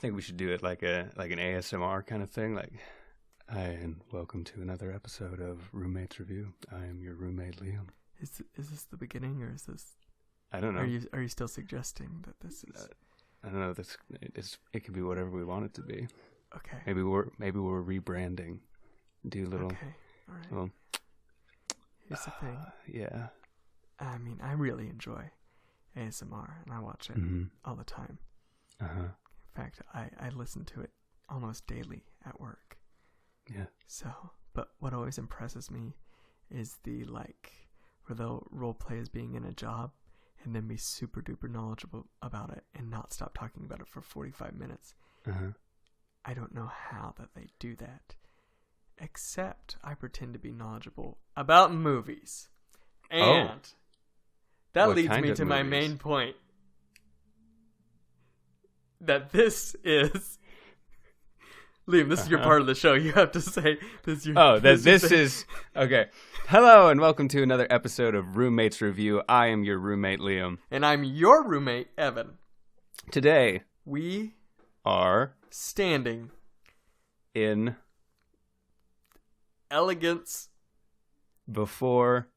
think we should do it like an ASMR kind of thing. Like, hi, and welcome to another episode of Roommates Review. I am your roommate, Liam. Is this the beginning, or is this? I don't know. Are you still suggesting that this is? I don't know. It can be whatever we want it to be. Okay. Maybe we're rebranding. Do a little. Okay. All right. Well, here's the thing. Yeah. I mean, I really enjoy ASMR, and I watch it all the time. Uh-huh. In fact, I listen to it almost daily at work. Yeah. So, but what always impresses me is where they'll role play as being in a job and then be super duper knowledgeable about it and not stop talking about it for 45 minutes. Uh-huh. I don't know how that they do that, except I pretend to be knowledgeable about movies. And that What leads kind me of to my movies? main point. That this is... Liam, this is your part of the show. You have to say this is your... Okay. Hello, and welcome to another episode of Roommates Review. I am your roommate, Liam. And I'm your roommate, Evan. Today, We are standing in elegance Before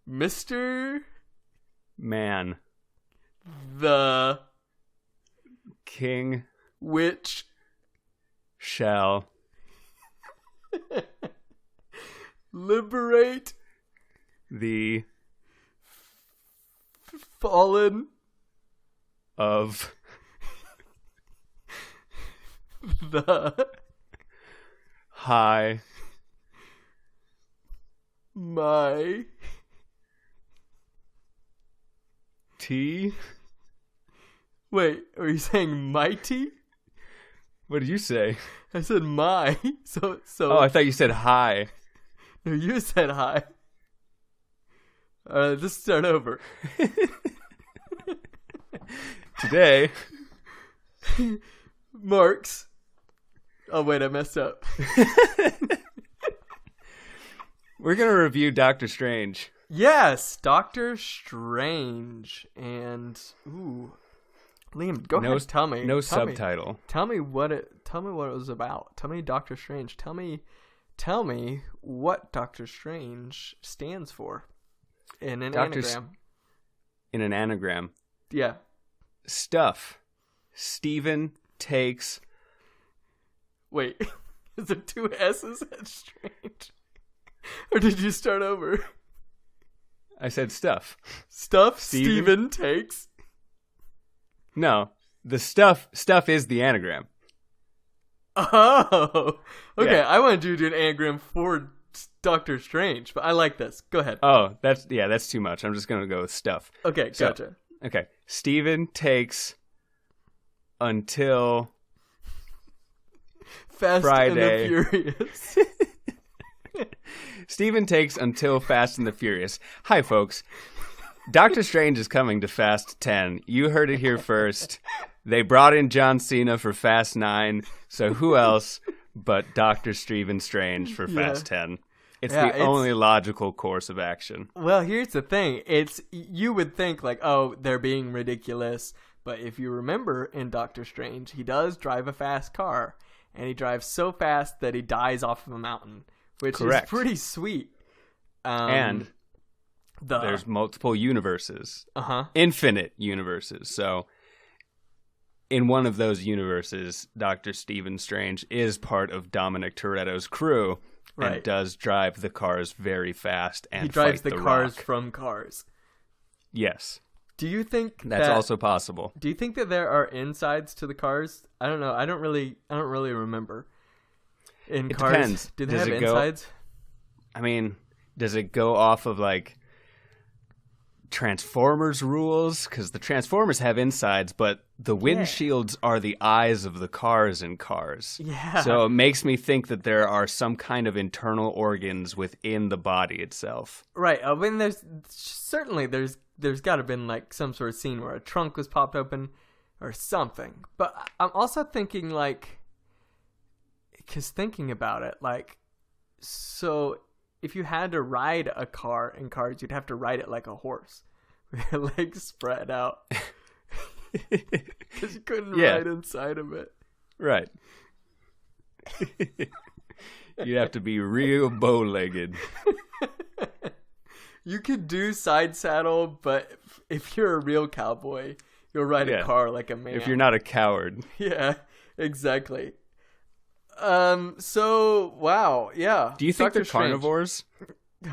Mr. Man, the King Which shall liberate the fallen of the high my tea. wait, are you saying mighty? What did you say? I said my. So Oh, I thought you said high. no, you said hi. Let's start over. Today, Marks. Oh wait, I messed up. we're going to review Doctor Strange. Yes, Doctor Strange, and Liam, go ahead, tell me. No Tell me. subtitle. Tell me what it was about. Tell me Doctor Strange. Tell me what Doctor Strange stands for in an anagram. In an anagram. Yeah. Stuff. Steven takes... Wait, is there two S's at Strange? Or did you start over? I said stuff. Stuff Steven? Steven takes. No, the stuff is the anagram. Oh, okay. Yeah. I wanted you to do an anagram for Doctor Strange, but I like this. Go ahead. Oh, that's too much. I'm just gonna go with stuff. Okay, So- gotcha. Okay, Steven takes until Fast Friday. and the Furious. Steven takes until Fast and the Furious. Hi, folks. Doctor Strange is coming to Fast 10. You heard it here first. They brought in John Cena for Fast 9, so who else but Doctor Steven Strange for Fast 10? It's the only logical course of action. Well, here's the thing. You would think like, oh, they're being ridiculous. But if you remember in Doctor Strange, he does drive a fast car. And he drives so fast that he dies off of a mountain. Which Correct. is pretty sweet. And there's multiple universes. Infinite universes. So in one of those universes, Dr. Stephen Strange is part of Dominic Toretto's crew. Right. And does drive the cars very fast and he drives fight the cars Rock. from cars. Yes. Do you think That's also possible. Do you think that there are insides to the cars? I don't know. I don't really remember. In It cars, depends. do they Does have it go- insides? I mean, does it go off of like Transformers rules? Because the Transformers have insides, but the windshields are the eyes of the cars in cars. Yeah. So it makes me think that there are some kind of internal organs within the body itself. Right. I mean, there's got to have been like some sort of scene where a trunk was popped open or something. But I'm also thinking because thinking about it, so if you had to ride a car in cars, you'd have to ride it like a horse with your legs spread out. Because you couldn't ride inside of it. Right. You'd have to be real bow-legged. You could do side saddle, but if you're a real cowboy, you'll ride a car like a man. If you're not a coward. Yeah, exactly. So, wow, yeah. Do you think Dr. they're carnivores?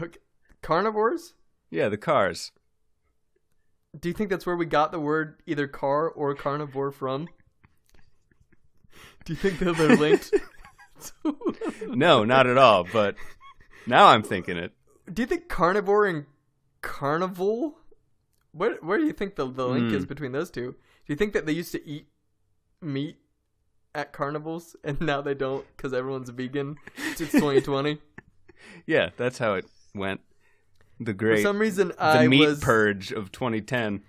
Okay. Carnivores? Yeah, the cars. Do you think that's where we got the word either car or carnivore from? Do you think that they're linked? No, not at all, but now I'm thinking it. Do you think carnivore and carnival? Where do you think the link is between those two? Do you think that they used to eat meat at carnivals and now they don't because everyone's vegan? It's 2020. Yeah, that's how it went. For some reason, the meat purge of 2010.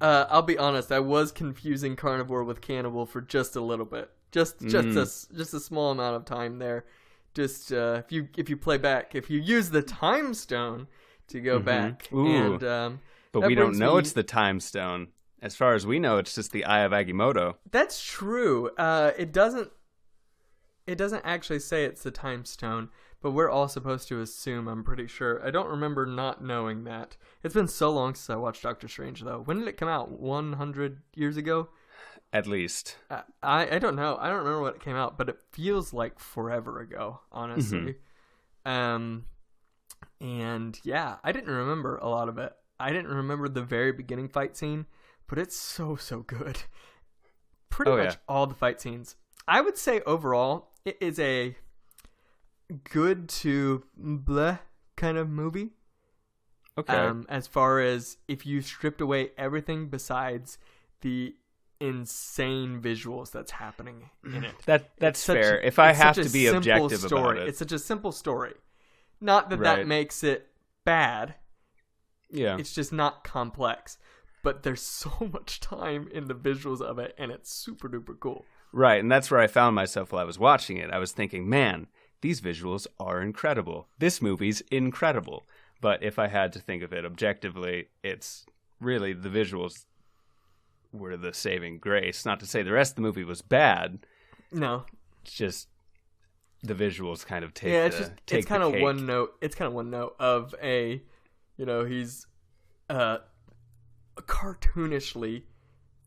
I'll be honest, I was confusing carnivore with cannibal for just a little bit, just a small amount of time there. Just if you play back, if you use the time stone to go back, Ooh. and but we don't know it's the time stone. As far as we know, it's just the Eye of Agamotto. That's true. It doesn't actually say it's the time stone. But we're all supposed to assume, I'm pretty sure. I don't remember not knowing that. It's been so long since I watched Doctor Strange, though. When did it come out? 100 years ago? At least. I don't know. I don't remember when it came out, but it feels like forever ago, honestly. And yeah, I didn't remember a lot of it. I didn't remember the very beginning fight scene, but it's so good. Pretty much all the fight scenes. I would say overall, it is a good to bleh kind of movie. Okay. As far as if you stripped away everything besides the insane visuals that's happening in it. That's fair. If I have to be objective about it. It's such a simple story. Not that that makes it bad. Yeah. It's just not complex. But there's so much time in the visuals of it, and it's super duper cool. Right, and that's where I found myself while I was watching it. I was thinking, man, these visuals are incredible. This movie's incredible. But if I had to think of it objectively, it's really the visuals were the saving grace. Not to say the rest of the movie was bad. No. It's just the visuals kind of take it's kind of cake. one note. It's kind of one note of he's cartoonishly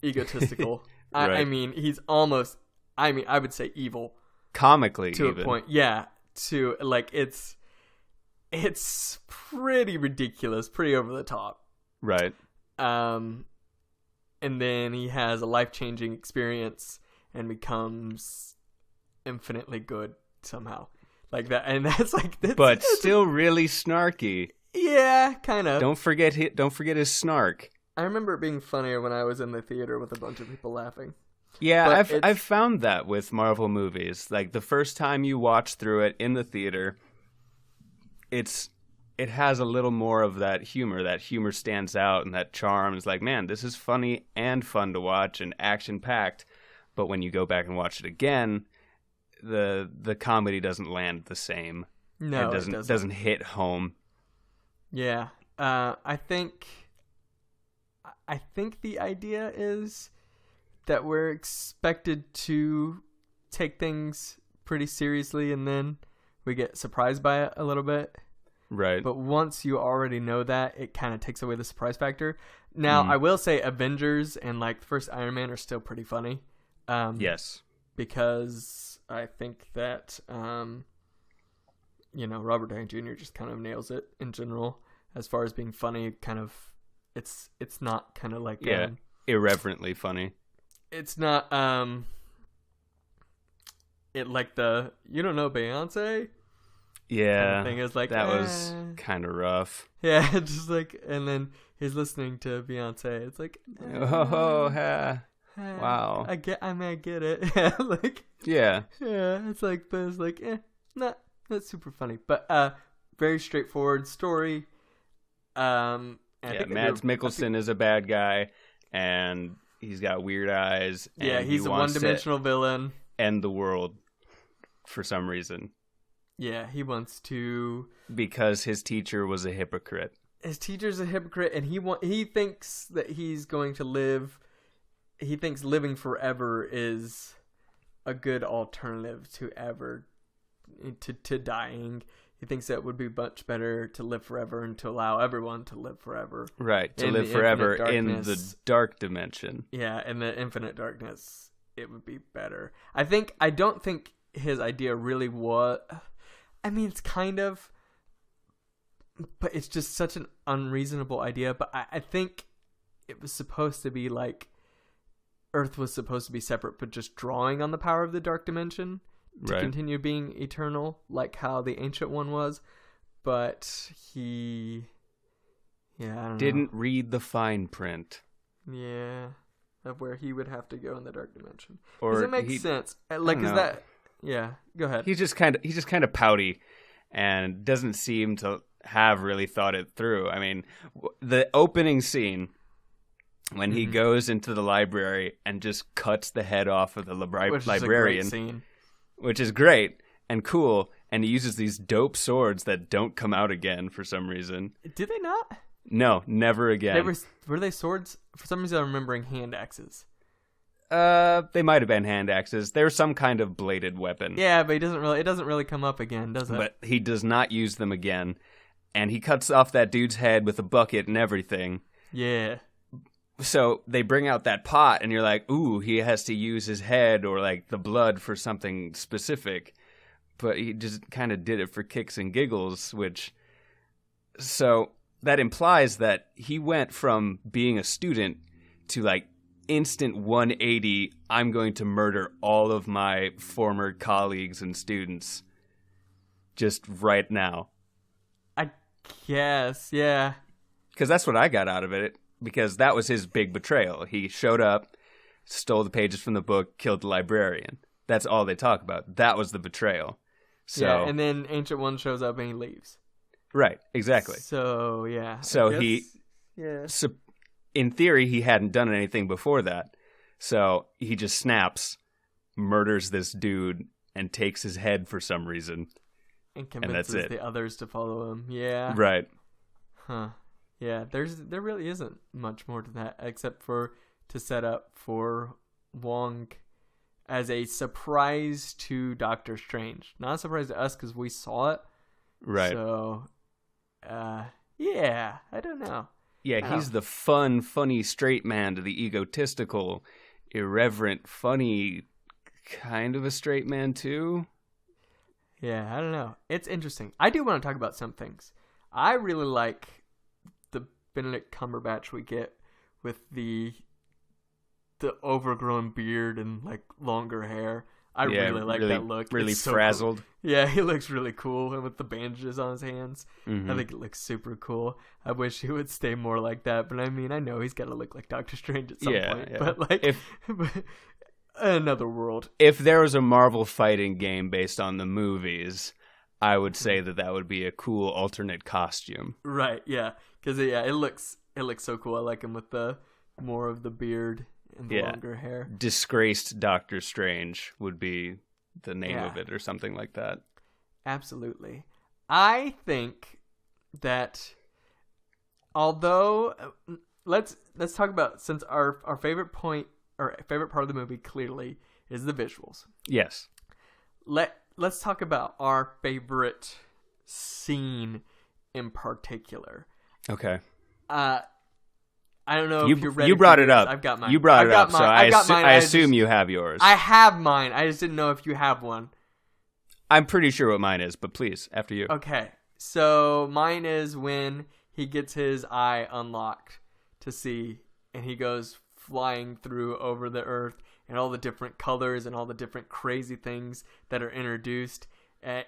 egotistical. Right. I mean, he's almost, I would say evil. Comically to even. A point. Yeah. To like it's pretty ridiculous, pretty over the top. Right. And then he has a life-changing experience and becomes infinitely good somehow. Like that, and but still really snarky. Yeah, kind of. Don't forget his snark. I remember it being funnier when I was in the theater with a bunch of people laughing. Yeah, I've found that with Marvel movies. Like the first time you watch through it in the theater, it has a little more of that humor. That humor stands out and that charm is like, man, this is funny and fun to watch and action-packed. But when you go back and watch it again, the comedy doesn't land the same. No, it doesn't hit home. Yeah. I think the idea is that we're expected to take things pretty seriously and then we get surprised by it a little bit. Right. But once you already know that, it kind of takes away the surprise factor. Now, I will say Avengers and like the first Iron Man are still pretty funny. Yes. Because I think that, Robert Downey Jr. just kind of nails it in general as far as being funny. Kind of, it's not kind of like irreverently funny. It's not it like the you don't know Beyonce. Yeah, kind of thing is like that was kind of rough. Yeah, just like, and then he's listening to Beyonce. It's like, wow. I get it. Yeah, like yeah. It's like, but it's like, not super funny, but very straightforward story. Mads Mikkelsen is a bad guy, and he's got weird eyes. Yeah, and he's a one-dimensional villain. End the world for some reason. Yeah, he wants to because his teacher was a hypocrite. His teacher's a hypocrite, and he thinks that he's going to live he thinks living forever is a good alternative to dying. He thinks that it would be much better to live forever and to allow everyone to live forever. Right, to live forever in the dark dimension. Yeah, in the infinite darkness, it would be better. I don't think his idea really was... I mean, it's kind of... But it's just such an unreasonable idea. But I think it was supposed to be like... Earth was supposed to be separate, but just drawing on the power of the dark dimension to continue being eternal, like how the Ancient One was. But he... Yeah, I don't Didn't read the fine print. Yeah, of where he would have to go in the dark dimension. Or does it make sense? Like, is that... Yeah, go ahead. He's just kind of pouty and doesn't seem to have really thought it through. I mean, the opening scene when he goes into the library and just cuts the head off of the librarian, which is great and cool, and he uses these dope swords that don't come out again for some reason. Did they not? No, never again. Were they swords? For some reason, I'm remembering hand axes. They might have been hand axes. They're some kind of bladed weapon. Yeah, but it doesn't really come up again, does it? But he does not use them again, and he cuts off that dude's head with a bucket and everything. Yeah. So they bring out that pot, and you're like, ooh, he has to use his head or like the blood for something specific. But he just kind of did it for kicks and giggles, so that implies that he went from being a student to like instant 180, I'm going to murder all of my former colleagues and students just right now. I guess, yeah. Because that's what I got out of it, because that was his big betrayal. He showed up, stole the pages from the book, killed the librarian. That's all they talk about. That was the betrayal. So, yeah, and then Ancient One shows up and he leaves. Right, exactly. So, yeah. So in theory, he hadn't done anything before that. So he just snaps, murders this dude, and takes his head for some reason. And convinces the others to follow him. Yeah. Right. Huh. Yeah, there really isn't much more to that except for to set up for Wong as a surprise to Doctor Strange. Not a surprise to us because we saw it. Right. So, yeah, I don't know. Yeah, he's the funny straight man to the egotistical, irreverent, funny kind of a straight man too. Yeah, I don't know. It's interesting. I do want to talk about some things. I really like the Benedict Cumberbatch we get with the overgrown beard and like longer hair. I really like that look. Really frazzled. Cool. Yeah, he looks really cool, and with the bandages on his hands. Mm-hmm. I think it looks super cool. I wish he would stay more like that, but I mean, I know he's got to look like Doctor Strange at some point. Yeah. But like, another world. If there was a Marvel fighting game based on the movies, I would say that would be a cool alternate costume. Right? Yeah, because it looks so cool. I like him with the more of the beard and the longer hair. Disgraced Doctor Strange would be the name of it or something like that. Absolutely. I think that although let's talk about, since our favorite point or favorite part of the movie clearly is the visuals. Yes. Let's talk about our favorite scene in particular. Okay. I don't know if you're ready. You brought it up. I've got mine. You brought it up, so I assume you have yours. I have mine. I just didn't know if you have one. I'm pretty sure what mine is, but please, after you. Okay. So mine is when he gets his eye unlocked to see, and he goes flying through over the earth and all the different colors and all the different crazy things that are introduced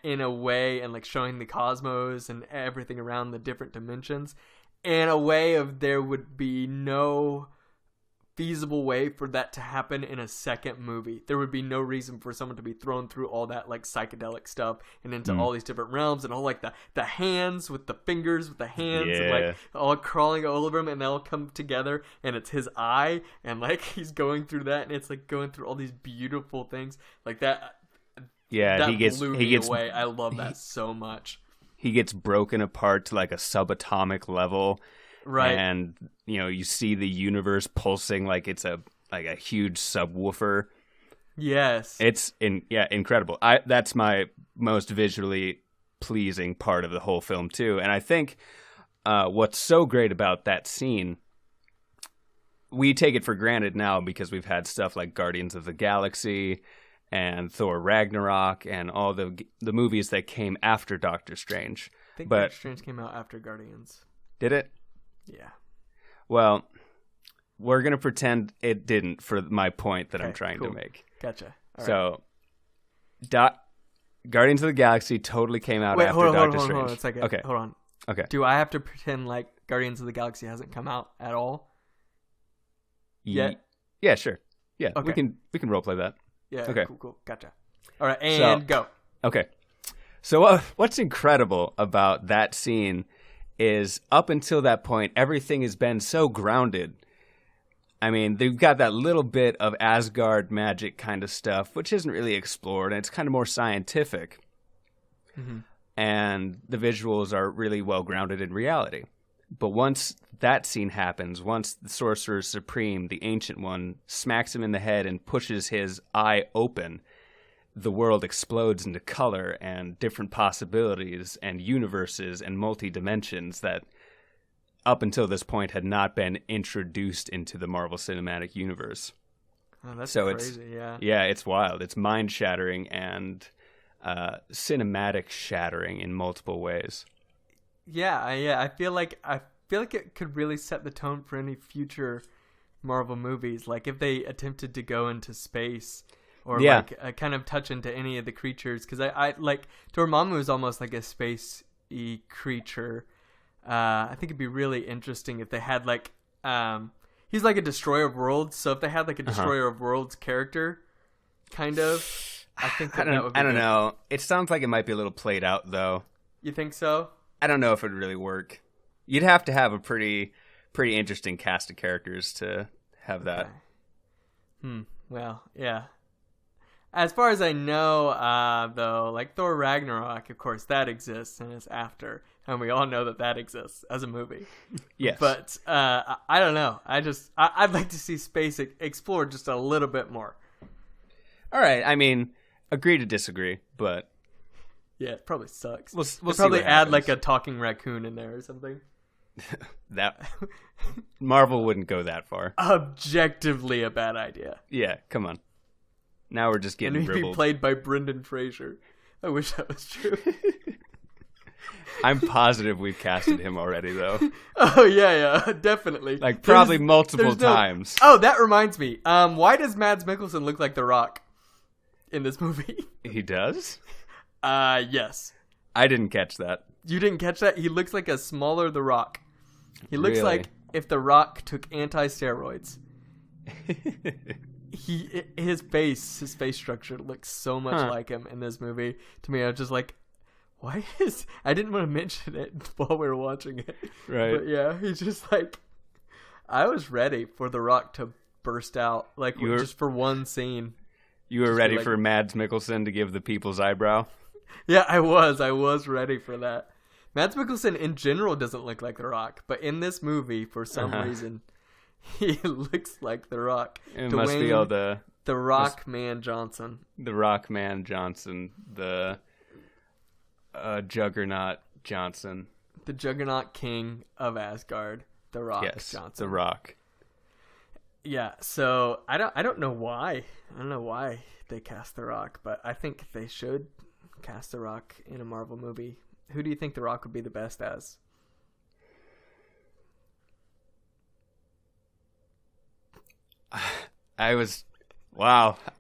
in a way, and like showing the cosmos and everything around the different dimensions. In a way of there would be no feasible way for that to happen in a second movie. There would be no reason for someone to be thrown through all that like psychedelic stuff and into all these different realms and all like the hands with the fingers with the hands and like all crawling all over him, and they all come together and it's his eye, and like he's going through that, and it's like going through all these beautiful things like that. Yeah, that blew me away. I love that so much. He gets broken apart to like a subatomic level. Right. And, you see the universe pulsing like it's a like a huge subwoofer. Yes. It's incredible. That's my most visually pleasing part of the whole film too. And I think what's so great about that scene, we take it for granted now because we've had stuff like Guardians of the Galaxy and Thor Ragnarok and all the movies that came after Doctor Strange. I think Doctor Strange came out after Guardians. Did it? Yeah. Well, we're going to pretend it didn't for my point that I'm trying to make. Gotcha. All right. Guardians of the Galaxy totally came out after Doctor Strange. Hold on a second. Okay. Hold on. Okay. Do I have to pretend like Guardians of the Galaxy hasn't come out at all yet? Yeah, sure. Yeah, okay. we can roleplay that. Yeah, okay. Cool. Gotcha. All right, and go. Okay. So what's incredible about that scene is up until that point, everything has been so grounded. I mean, they've got that little bit of Asgard magic kind of stuff, which isn't really explored, and it's kind of more scientific. Mm-hmm. And the visuals are really well grounded in reality. But once that scene happens, once the Sorcerer Supreme, the Ancient One, smacks him in the head and pushes his eye open, the world explodes into color and different possibilities and universes and multi-dimensions that up until this point had not been introduced into the Marvel Cinematic Universe. Oh, that's so crazy, yeah. Yeah, it's wild. It's mind-shattering and cinematic shattering in multiple ways. Yeah. I feel like it could really set the tone for any future Marvel movies. Like if they attempted to go into space or kind of touch into any of the creatures, because I like Dormammu is almost like a space-y creature. I think it'd be really interesting if they had like he's like a destroyer of worlds. So if they had like a destroyer of worlds character, kind of, I think that would be I don't know. It sounds like it might be a little played out, though. You think so? I don't know if it would really work. You'd have to have a pretty interesting cast of characters to have that. Okay. Well, yeah. As far as I know, though, like Thor Ragnarok, of course, that exists and it's after, and we all know that exists as a movie. Yes. But I don't know. I'd like to see space explored just a little bit more. All right. I mean, agree to disagree, but yeah, it probably sucks. We'll probably add like a talking raccoon in there or something. That Marvel wouldn't go that far. Objectively a bad idea. Yeah, come on. Now we're just getting and he'd dribbled. be played by Brendan Fraser. I wish that was true. I'm positive we've casted him already, though. Oh, yeah, definitely. Like, probably multiple times. Oh, that reminds me. Why does Mads Mikkelsen look like The Rock in this movie? He does? Yes. I didn't catch that. You didn't catch that? He looks like a smaller The Rock. He looks Really? like if The Rock took anti-steroids. His face structure looks so much like him in this movie. To me, I was just like, why is... I didn't want to mention it while we were watching it. Right. But yeah, he's just like... I was ready for The Rock to burst out, like just for one scene. You were ready for Mads Mikkelsen to give the people's eyebrow? Yeah, I was ready for that. Mads Mikkelsen in general doesn't look like The Rock, but in this movie, for some reason, he looks like The Rock. It must be all the Rock Man Johnson. The Rock Man Johnson, the Juggernaut Johnson. The Juggernaut King of Asgard, The Rock Johnson. The Rock. Yeah, so I don't know why. I don't know why they cast The Rock, but I think they should cast The Rock in a Marvel movie. Who do you think The Rock would be the best as? I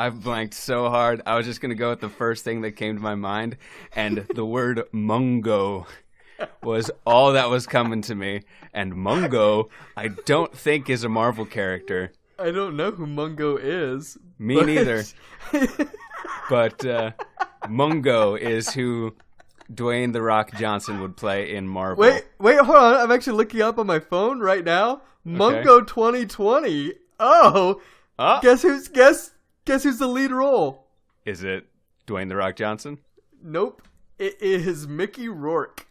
blanked so hard. I was just going to go with the first thing that came to my mind, and the word Mungo was all that was coming to me. And Mungo, I don't think is a Marvel character. I don't know who Mungo is. Me neither. But Mungo is who Dwayne The Rock Johnson would play in Marvel. Wait, hold on. I'm actually looking up on my phone right now. Mungo 2020. Oh. Guess who's the lead role? Is it Dwayne The Rock Johnson? Nope. It is Mickey Rourke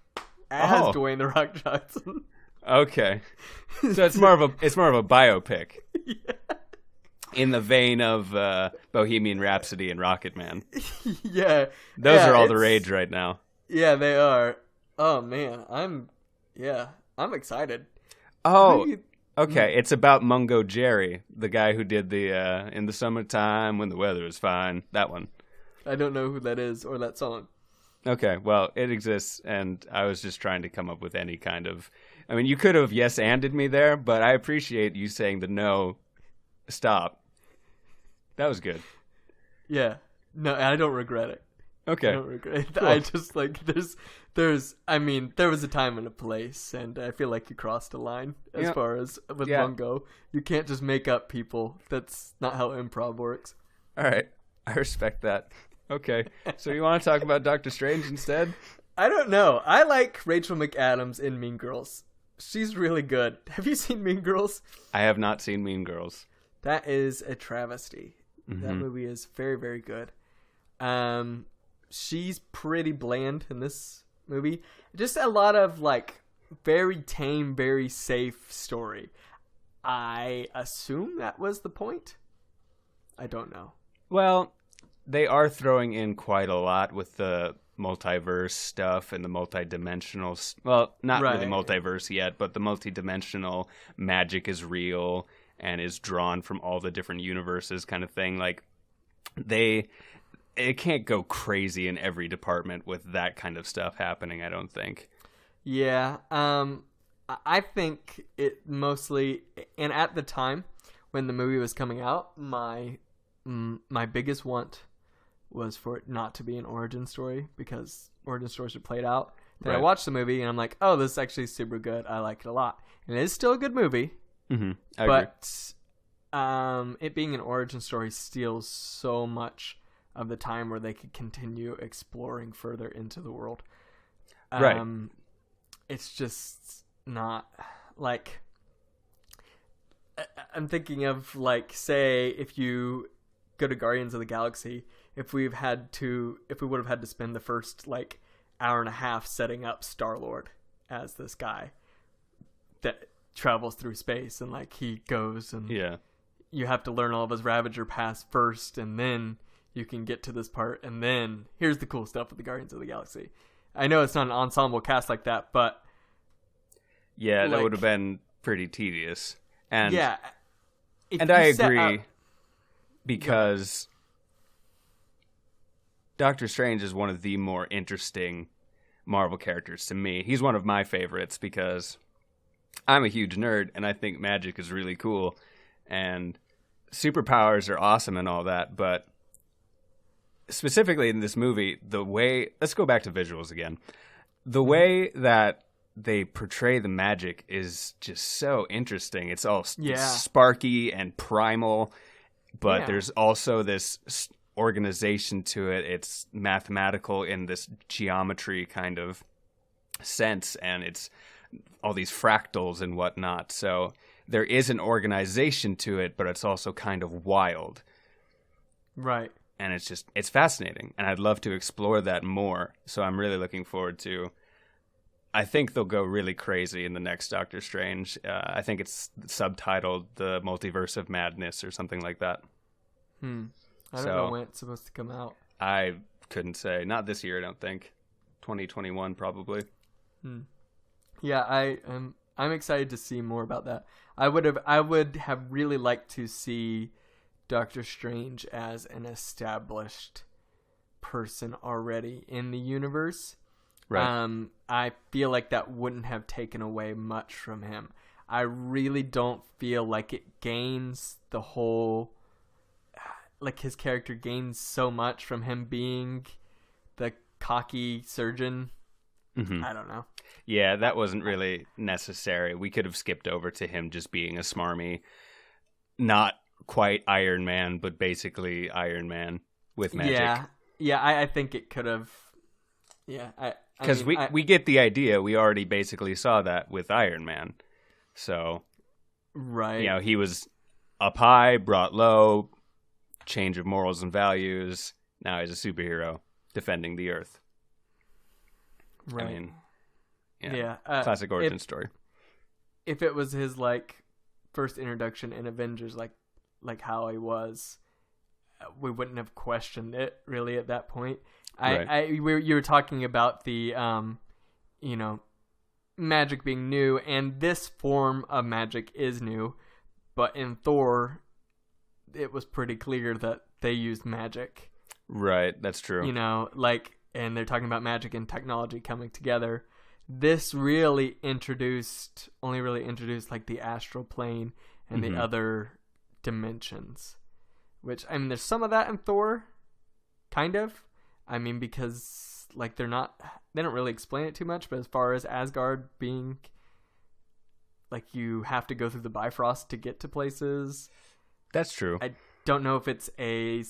as Dwayne The Rock Johnson. Okay. So it's more of a biopic. Yeah. in the vein of Bohemian Rhapsody and Rocket Man. Yeah. Those are all the rage right now. Yeah, they are. Oh man, I'm excited. Oh, okay. It's about Mungo Jerry, the guy who did the In the Summertime When the Weather is Fine. That one. I don't know who that is or that song. Okay, well, it exists, and I was just trying to come up with any kind of... I mean, you could have yes-anded me there, but I appreciate you saying the no, stop. That was good. Yeah. No, I don't regret it. Okay. I don't regret it. Cool. I just, like, I mean, there was a time and a place, and I feel like you crossed a line as far as with Mungo. You can't just make up people. That's not how improv works. All right. I respect that. Okay. So you want to talk about Doctor Strange instead? I don't know. I like Rachel McAdams in Mean Girls. She's really good. Have you seen Mean Girls? I have not seen Mean Girls. That is a travesty. Mm-hmm. That movie is very, very good. She's pretty bland in this movie. Just a lot of, like, very tame, very safe story. I assume that was the point. I don't know. Well, they are throwing in quite a lot with the multiverse stuff and the multidimensional... Well, not really multiverse yet, but the multidimensional magic is real and is drawn from all the different universes kind of thing. Like, it can't go crazy in every department with that kind of stuff happening, I don't think. Yeah, I think it mostly... And at the time, when the movie was coming out, my biggest want was for it not to be an origin story, because origin stories are played out. Then I watched the movie and I'm like, oh, this is actually super good. I like it a lot. And it is still a good movie. Mm-hmm. But it being an origin story steals so much of the time where they could continue exploring further into the world. Right. It's just not like... I'm thinking of, like, say, if you go to Guardians of the Galaxy, if we would have had to spend the first, like, hour and a half setting up Star-Lord as this guy that travels through space, and, like, he goes and you have to learn all of his Ravager past first, and then you can get to this part, and then here's the cool stuff with the Guardians of the Galaxy. I know it's not an ensemble cast like that, but yeah, that would have been pretty tedious. And yeah, and I agree, because Doctor Strange is one of the more interesting Marvel characters to me. He's one of my favorites because I'm a huge nerd and I think magic is really cool and superpowers are awesome and all that, but specifically in this movie, let's go back to visuals again. The way that they portray the magic is just so interesting. It's all sparky and primal, but there's also this organization to it. It's mathematical in this geometry kind of sense, and it's all these fractals and whatnot. So there is an organization to it, but it's also kind of wild. Right. And it's fascinating, and I'd love to explore that more. So I'm really looking forward to... I think they'll go really crazy in the next Doctor Strange. I think it's subtitled The Multiverse of Madness or something like that. I don't know when it's supposed to come out. I couldn't say. Not this year, I don't think. 2021 probably. Yeah, I'm excited to see more about that. I would have really liked to see Doctor Strange as an established person already in the universe. Right. I feel like that wouldn't have taken away much from him. I really don't feel like it gains the whole... Like, his character gains so much from him being the cocky surgeon. Mm-hmm. I don't know. Yeah, that wasn't really necessary. We could have skipped over to him just being a smarmy, not quite Iron Man, but basically Iron Man with magic. Yeah, I think it could have... Yeah, because we get the idea. We already basically saw that with Iron Man. So, right. You know, he was up high, brought low, change of morals and values. Now he's a superhero defending the Earth. Right. I mean, classic origin story. If it was his, like, first introduction in Avengers, like like how he was, we wouldn't have questioned it really at that point. Right. You were talking about the magic being new, and this form of magic is new, but in Thor, it was pretty clear that they used magic. Right, that's true. And they're talking about magic and technology coming together. This really only introduced like the astral plane and the other dimensions. Which, I mean, there's some of that in Thor, kind of. I mean, because like they don't really explain it too much, but as far as Asgard being like you have to go through the Bifrost to get to places. That's true. I don't know if it's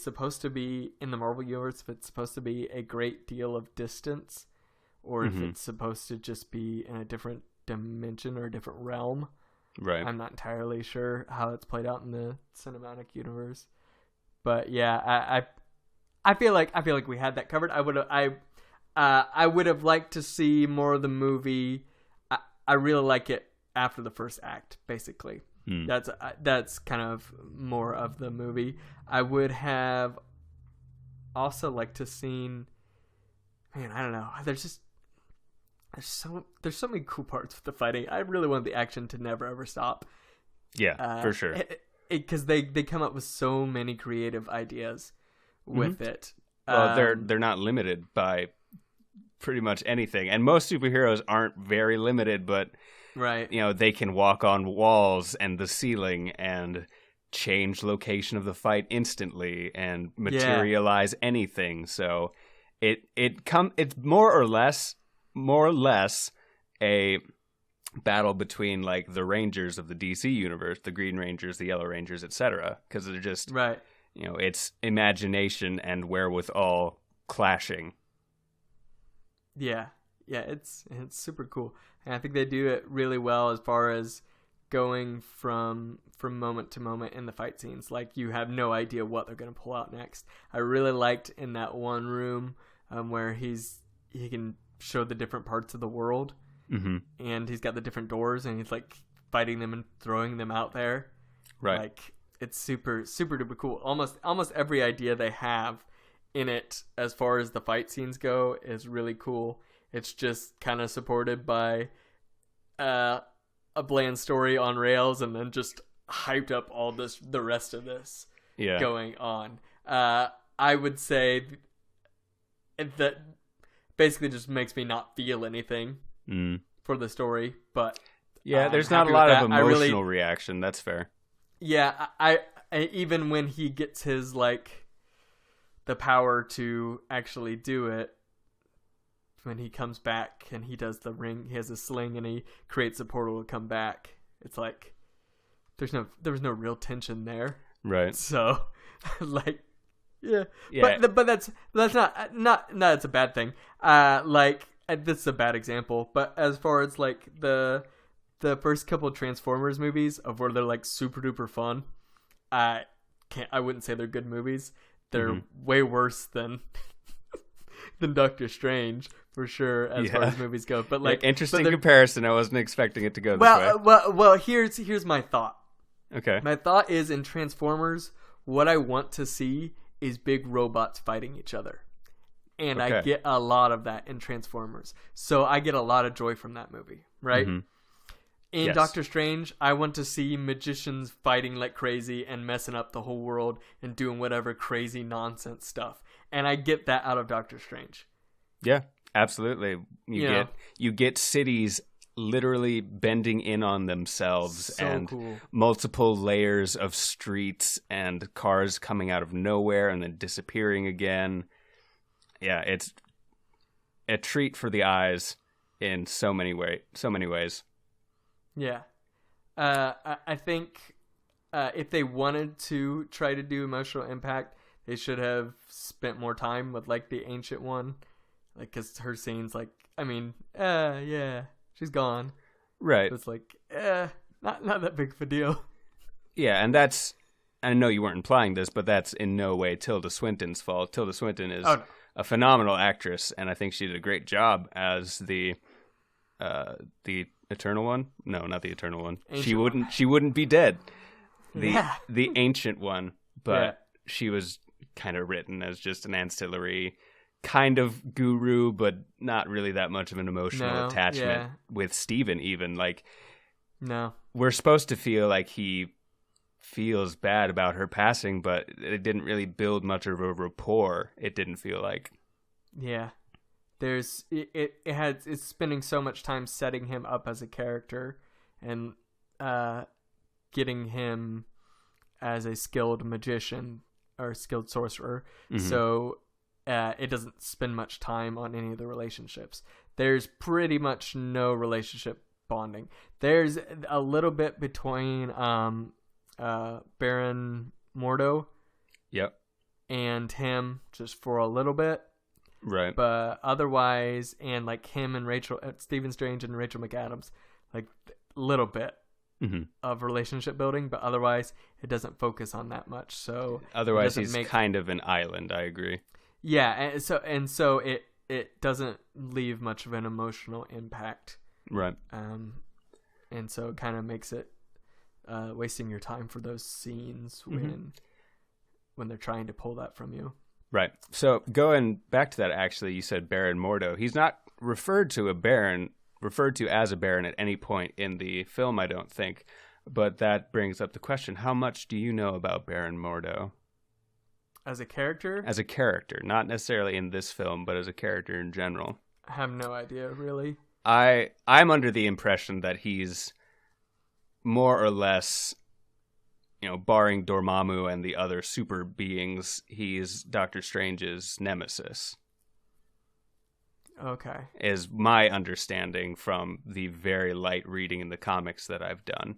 supposed to be in the Marvel universe, if it's supposed to be a great deal of distance, or if it's supposed to just be in a different dimension or a different realm. Right. I'm not entirely sure how it's played out in the cinematic universe. But yeah, I feel like we had that covered. I would have liked to see more of the movie. I really like it after the first act, basically. That's kind of more of the movie. I would have also liked to seen. Man, I don't know. There's so many cool parts with the fighting. I really want the action to never ever stop. Yeah, for sure. Because they come up with so many creative ideas with it. Well, they're not limited by pretty much anything, and most superheroes aren't very limited, but right, they can walk on walls and the ceiling and change location of the fight instantly and materialize anything. So it's more or less a battle between like the Rangers of the DC universe, the Green Rangers, the Yellow Rangers, etc. Because they're just right. It's imagination and wherewithal clashing. Yeah, it's super cool, and I think they do it really well as far as going from moment to moment in the fight scenes. Like you have no idea what they're gonna pull out next. I really liked in that one room where he can show the different parts of the world, and he's got the different doors, and he's like fighting them and throwing them out there. Right, like it's super super duper cool. Almost every idea they have in it as far as the fight scenes go is really cool. It's just kind of supported by a bland story on rails, and then just hyped up all the rest of this going on. I would say that basically just makes me not feel anything for the story, but there's not a lot of emotional reaction. That's fair. Yeah, I even when he gets his like the power to actually do it, when he comes back and he does the ring, he has a sling and he creates a portal to come back. It's like there was no real tension there, right? So, like, but that's not that's a bad thing. This is a bad example, but as far as like the first couple of Transformers movies of where they're like super duper fun, I wouldn't say they're good movies. They're way worse than Doctor Strange for sure as far as movies go. But like interesting comparison. I wasn't expecting it to go this way. Well, here's my thought. Okay. My thought is in Transformers, what I want to see is big robots fighting each other. And I get a lot of that in Transformers. So I get a lot of joy from that movie, right? In Doctor Strange, I want to see magicians fighting like crazy and messing up the whole world and doing whatever crazy nonsense stuff. And I get that out of Doctor Strange. Yeah, absolutely. You get cities literally bending in on themselves, and cool. multiple layers of streets and cars coming out of nowhere and then disappearing again. Yeah, it's a treat for the eyes in so many ways. Yeah. I think if they wanted to try to do emotional impact, they should have spent more time with like the ancient one, like because her scenes, like, I mean, she's gone, right? It's like, not that big of a deal. Yeah, and that's, I know you weren't implying this, but that's in no way Tilda Swinton's fault. Tilda Swinton is a phenomenal actress, and I think she did a great job as the Eternal one. No, not the Eternal one. She wouldn't be dead. the ancient one, but Yeah. she was kind of written as just an ancillary kind of guru, but not really that much of an emotional attachment with Steven even. Like, no, we're supposed to feel like he feels bad about her passing, but it didn't really build much of a rapport. It didn't feel like. Yeah. It's spending so much time setting him up as a character and getting him as a skilled magician or skilled sorcerer. Mm-hmm. So it doesn't spend much time on any of the relationships. There's pretty much no relationship bonding. There's a little bit between Baron Mordo and him, just for a little bit. Right. But otherwise, and like him and Stephen Strange and Rachel McAdams, like little bit of relationship building, but otherwise it doesn't focus on that much. So otherwise he's kind of an island. I agree. Yeah, and so it doesn't leave much of an emotional impact. Right. And so it kind of makes it wasting your time for those scenes when they're trying to pull that from you. Right. So going back to that, actually, you said Baron Mordo. He's not referred to as a baron at any point in the film, I don't think. But that brings up the question: how much do you know about Baron Mordo? As a character? As a character, not necessarily in this film, but as a character in general. I have no idea, really. I'm under the impression that he's more or less, barring Dormammu and the other super beings, he's Doctor Strange's nemesis. Okay. Is my understanding from the very light reading in the comics that I've done.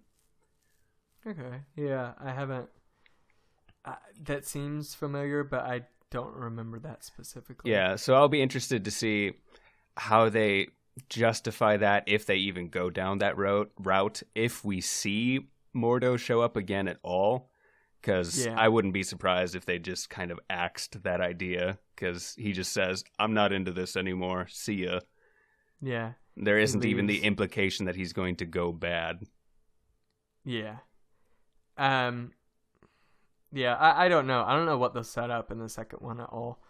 Okay. Yeah, I haven't. That seems familiar, but I don't remember that specifically. Yeah, so I'll be interested to see how they justify that, if they even go down that route, if we see Mordo show up again at all, because I wouldn't be surprised if they just kind of axed that idea, because he just says, I'm not into this anymore, see ya. Yeah. There isn't even the implication that he's going to go bad. Yeah. Yeah, I don't know. I don't know what they'll set up in the second one at all,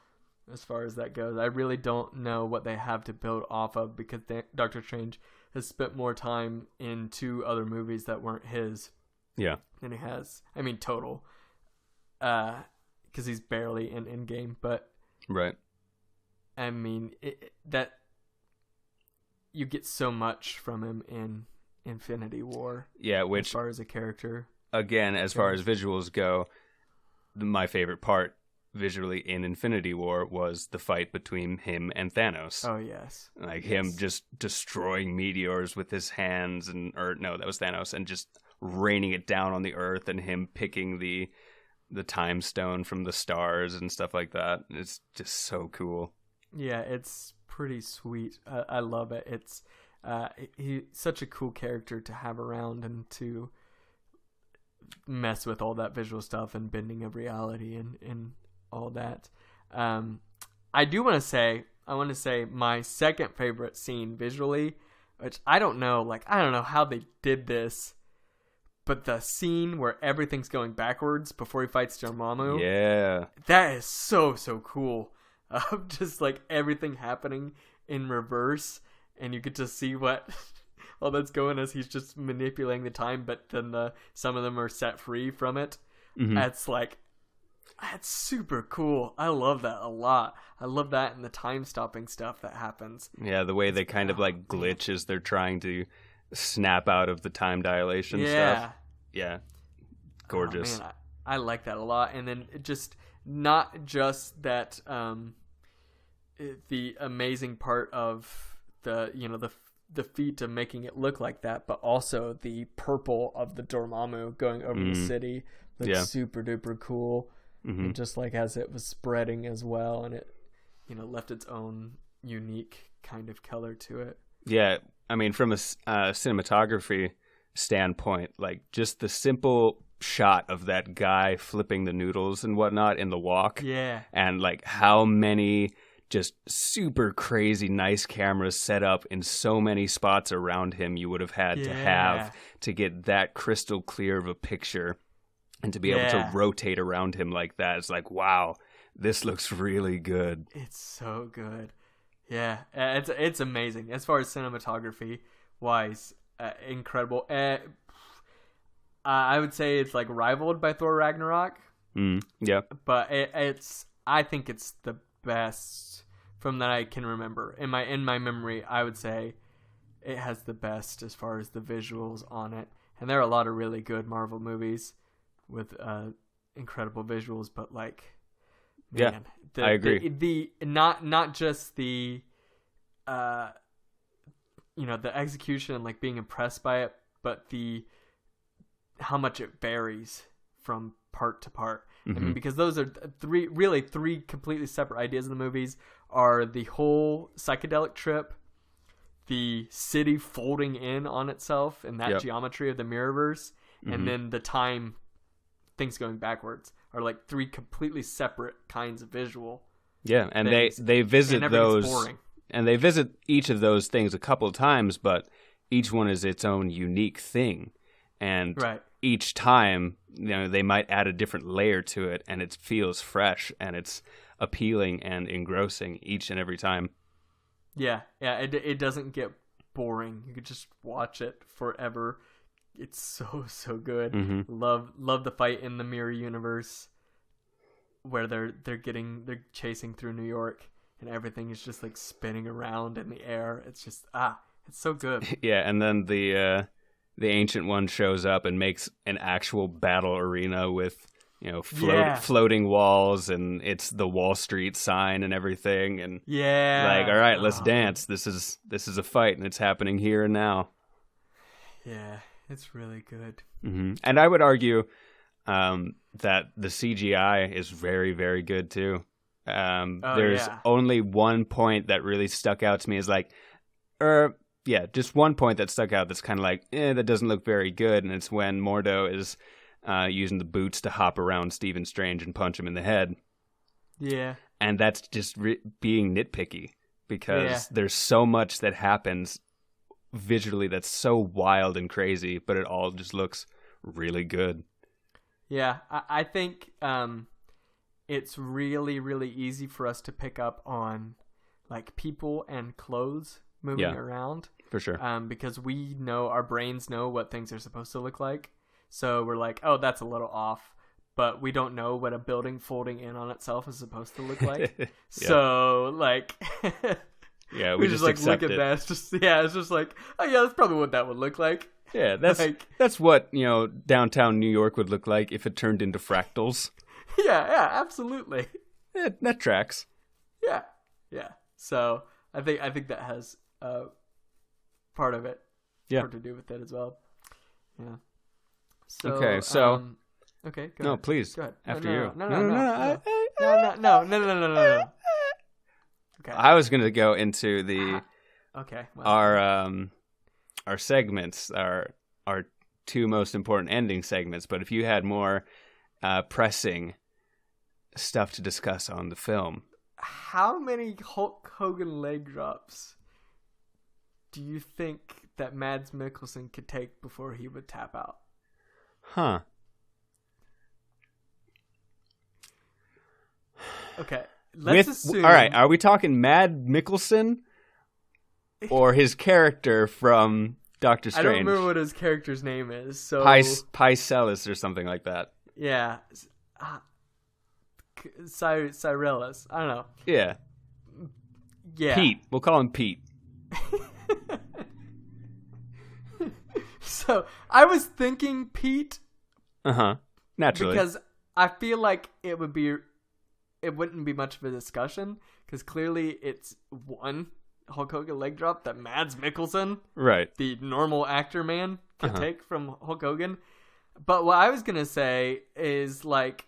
as far as that goes. I really don't know what they have to build off of, because Doctor Strange has spent more time in 2 other movies that weren't his. Yeah. Than he has. I mean, total. Because he's barely in Endgame, but... Right. I mean, that... You get so much from him in Infinity War. Yeah, which... As far as a character. Again, as far as visuals go, my favorite part visually in Infinity War was the fight between him and Thanos. Oh, yes. Like him just destroying meteors with his hands, that was Thanos, and just raining it down on the earth, and him picking the time stone from the stars and stuff like that. It's just so cool. Yeah, it's pretty sweet. I love it. It's he's such a cool character to have around and to mess with all that visual stuff and bending of reality and all that. I want to say my second favorite scene visually, which I don't know how they did this, but the scene where everything's going backwards before he fights Dormammu. Yeah. That is so cool. Just like everything happening in reverse, and you get to see what all that's going as he's just manipulating the time, but then some of them are set free from it. Mm-hmm. That's super cool. I love that a lot. I love that and the time stopping stuff that happens. Yeah, the way they kind of like glitch as they're trying to snap out of the time dilation stuff. Yeah. Gorgeous. Oh, man, I like that a lot. And then just not just that the amazing part of the feat of making it look like that, but also the purple of the Dormammu going over the city looks super duper cool. Mm-hmm. And just like as it was spreading as well, and it left its own unique kind of color to it. Yeah, I mean, from a cinematography standpoint, like just the simple shot of that guy flipping the noodles and whatnot in the walk, and like how many just super crazy nice cameras set up in so many spots around him you would have had to have to get that crystal clear of a picture. And to be able to rotate around him like that, it's like, wow, this looks really good. It's so good. Yeah, it's amazing. As far as cinematography wise, incredible. I would say it's like rivaled by Thor Ragnarok. Yeah. But I think it's the best from that I can remember. In my memory, I would say it has the best as far as the visuals on it. And there are a lot of really good Marvel movies with incredible visuals, but like, man, I agree. The not just the the execution and like being impressed by it, but the how much it varies from part to part. I mean, because those are three completely separate ideas in the movies are the whole psychedelic trip, the city folding in on itself and that geometry of the Mirrorverse, and then the time things going backwards are like three completely separate kinds of visual. Yeah, and things. they visit and those boring. And they visit each of those things a couple of times, but each one is its own unique thing. And each time, they might add a different layer to it, and it feels fresh and it's appealing and engrossing each and every time. Yeah, it doesn't get boring. You could just watch it forever. It's so good. Love the fight in the mirror universe where they're chasing through New York and everything is just like spinning around in the air. It's just it's so good. Yeah, and then the Ancient One shows up and makes an actual battle arena with floating walls, and it's the Wall Street sign and everything, and like, all right, let's dance. This is a fight, and it's happening here and now. Yeah, it's really good. And I would argue that the CGI is very, very good too. There's only one point that really stuck out to me is like, just one point that stuck out that's kind of like, that doesn't look very good, and it's when Mordo is using the boots to hop around Stephen Strange and punch him in the head. Yeah. And that's just being nitpicky, because there's so much that happens visually that's so wild and crazy, but it all just looks really good. Yeah, I think it's really, really easy for us to pick up on like people and clothes moving around. For sure. Because our brains know what things are supposed to look like. So we're like, oh, that's a little off. But we don't know what a building folding in on itself is supposed to look like. So, like... we just like look at that. It's just like, oh yeah, that's probably what that would look like. Yeah, that's what, downtown New York would look like if it turned into fractals. Yeah, absolutely. That tracks. Yeah. So I think that has part of it. Part to do with it as well. Yeah. So, okay, so okay, go no, ahead. please. Go ahead. After you. No. Okay. I was gonna go into the well. our segments, our two most important ending segments. But if you had more pressing stuff to discuss on the film, how many Hulk Hogan leg drops do you think that Mads Mikkelsen could take before he would tap out? Huh. Okay. Let's assume... All right, are we talking Mad Mikkelsen or his character from Doctor Strange? I don't remember what his character's name is. So Pycellus or something like that. Yeah. Cyrellus. I don't know. Yeah. Yeah. Pete. We'll call him Pete. So I was thinking Pete. Naturally. Because I feel like it wouldn't be much of a discussion, because clearly it's one Hulk Hogan leg drop that Mads Mikkelsen, right, the normal actor man, could take from Hulk Hogan. But what I was gonna say is like,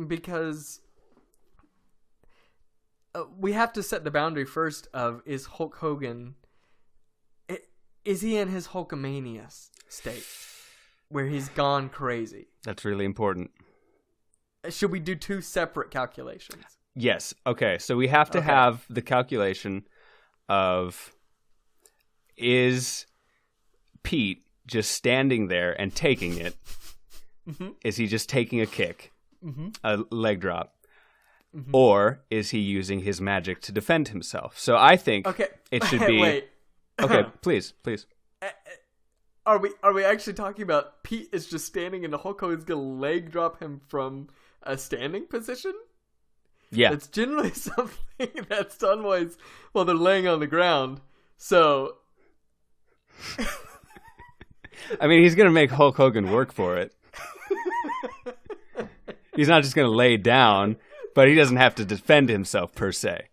because we have to set the boundary first of, is Hulk Hogan, is he in his Hulkamania state where he's gone crazy? That's really important. Should we do two separate calculations? Yes. Okay. So we have to have the calculation of, is Pete just standing there and taking it Is he just taking a kick, a leg drop? Or is he using his magic to defend himself? So I think it should be... Wait. Okay, please. Are we actually talking about Pete is just standing and the Hulk Hogan's going to leg drop him from a standing position? Yeah. It's generally something that's done while they're laying on the ground. So... I mean, he's going to make Hulk Hogan work for it. He's not just going to lay down, but he doesn't have to defend himself per se.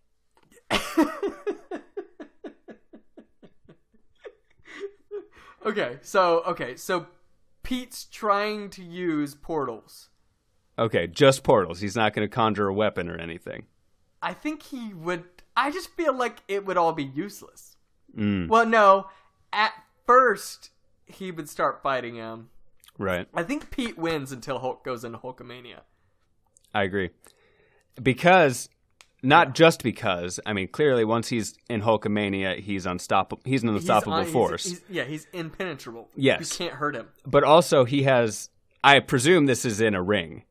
Okay, so Pete's trying to use portals. Okay, just portals. He's not going to conjure a weapon or anything. I think he would... I just feel like it would all be useless. Well, no. At first, he would start fighting him. Right. I think Pete wins until Hulk goes into Hulkamania. I agree. Because... Not just because. I mean, clearly, once he's in Hulkamania, he's unstoppable. He's an unstoppable force. He's impenetrable. Yes. You can't hurt him. But also, he has... I presume this is in a ring.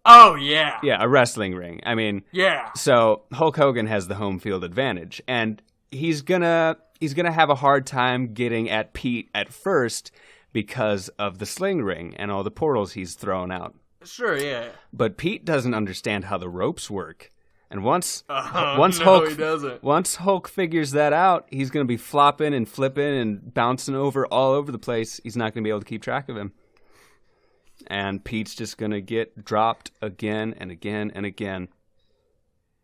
Oh, yeah. Yeah, a wrestling ring. I mean... Yeah. So, Hulk Hogan has the home field advantage. And he's gonna have a hard time getting at Pete at first because of the sling ring and all the portals he's thrown out. Sure, yeah. But Pete doesn't understand how the ropes work. And once Hulk figures that out, he's going to be flopping and flipping and bouncing all over the place. He's not going to be able to keep track of him. And Pete's just going to get dropped again and again and again.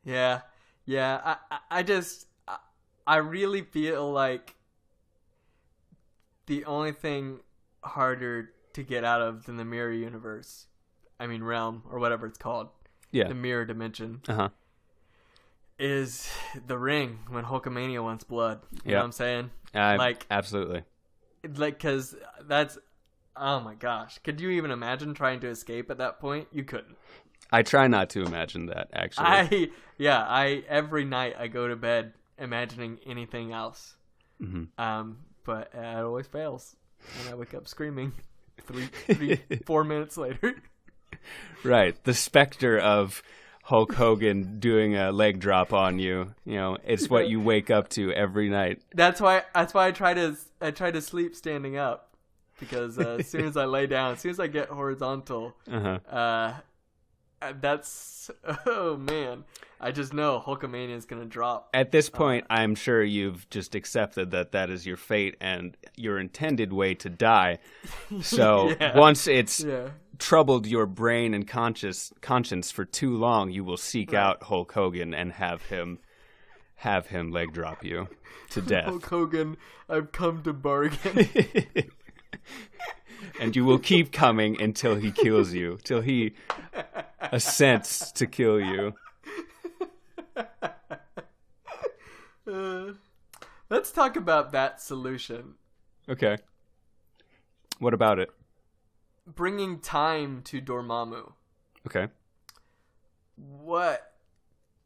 Yeah. I really feel like the only thing harder to get out of than the mirror universe, realm, or whatever it's called. Yeah. The mirror dimension. Uh-huh. Is the ring when Hulkamania wants blood. You know what I'm saying? Absolutely. Because that's... Oh my gosh. Could you even imagine trying to escape at that point? You couldn't. I try not to imagine that, actually. Every night I go to bed imagining anything else. Mm-hmm. But it always fails. And I wake up screaming 4 minutes later. Right. The specter of Hulk Hogan doing a leg drop on you. It's what you wake up to every night. That's why I try to sleep standing up, because as soon as I lay down, as soon as I get horizontal, that's, oh man, I just know Hulkamania is gonna drop. At this point, I'm sure you've just accepted that is your fate and your intended way to die. So once it's troubled your brain and conscience for too long, you will seek out Hulk Hogan and have him leg drop you to death. Hulk Hogan, I've come to bargain. And you will keep coming until he kills you, till he assents to kill you. Let's talk about that solution. Okay. What about it? Bringing time to Dormammu. Okay. What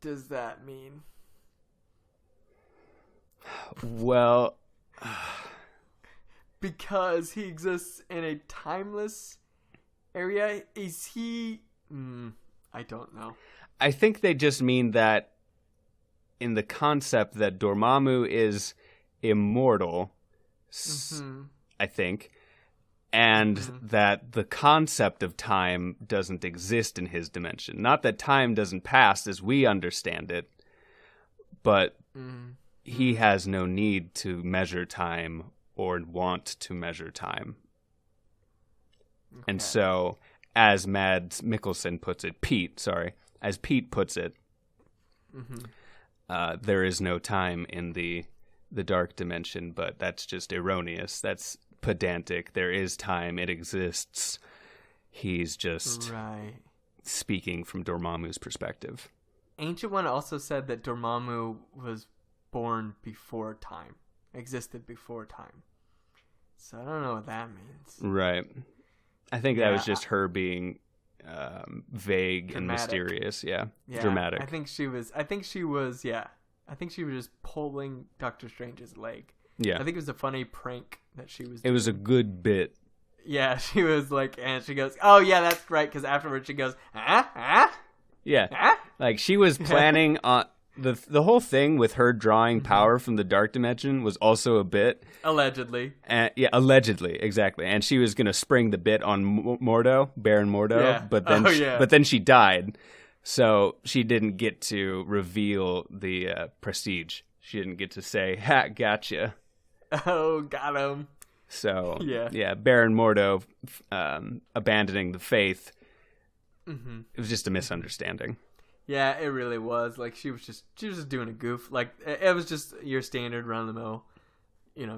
does that mean? Well... because he exists in a timeless area? Is he... I don't know. I think they just mean that in the concept that Dormammu is immortal, I think, and that the concept of time doesn't exist in his dimension. Not that time doesn't pass as we understand it, but he has no need to measure time or want to measure time. Okay. And so, as Mads Mikkelsen puts it, as Pete puts it, there is no time in the dark dimension, but that's just erroneous. That's pedantic. There is time. It exists. He's just speaking from Dormammu's perspective. Ancient One also said that Dormammu was born before time, existed before time. So I don't know what that means. Right. I think that was just her being vague dramatic and mysterious. Yeah. Dramatic. I think she was just pulling Doctor Strange's leg. Yeah. I think it was a funny prank that she was doing. It was a good bit. Yeah, she was like, and she goes, "Oh yeah, that's right." Because afterwards she goes, Yeah, like she was planning on the whole thing with her drawing power from the dark dimension was also a bit. Allegedly. Yeah, allegedly, exactly. And she was gonna spring the bit on Mordo, Baron Mordo, Yeah. but then she died, so she didn't get to reveal the prestige. She didn't get to say, "Ha, gotcha." Oh, got him. So Yeah. Baron Mordo abandoning the faith. Mm-hmm. It was just a misunderstanding. Yeah, it really was. Like she was just doing a goof. Like it was just your standard run of the mill,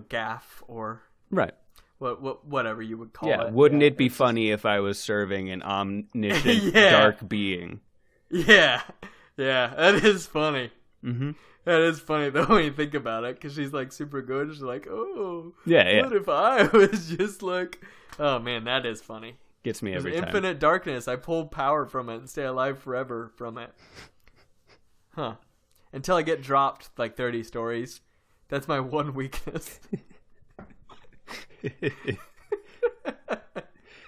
gaff or Right. whatever you would call Yeah. it. Wouldn't it be funny if I was serving an omniscient dark being? Yeah, that is funny. Mm-hmm. That is funny though when you think about it, because she's like super good. She's like, oh, Yeah. what if I was just like, oh man, that is funny. Gets me every time. Infinite darkness. I pull power from it and stay alive forever from it. Huh. Until I get dropped like 30 stories. That's my one weakness.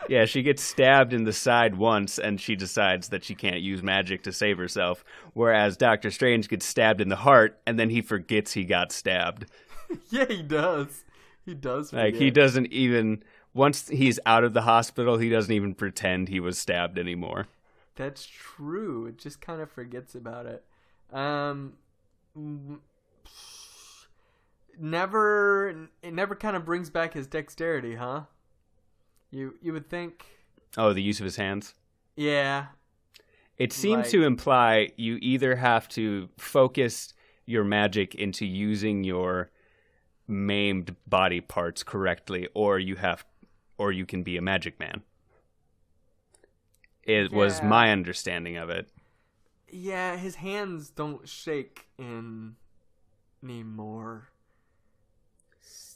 Yeah, she gets stabbed in the side once, and she decides that she can't use magic to save herself. Whereas Doctor Strange gets stabbed in the heart, and then he forgets he got stabbed. Yeah, he does. He does forget. Like, he doesn't even... Once he's out of the hospital, he doesn't even pretend he was stabbed anymore. That's true. It just kind of forgets about it. It never kind of brings back his dexterity, huh? You would think. Oh, the use of his hands? Yeah. It seems to imply you either have to focus your magic into using your maimed body parts correctly, or you can be a magic man. It was my understanding of it. Yeah, his hands don't shake anymore.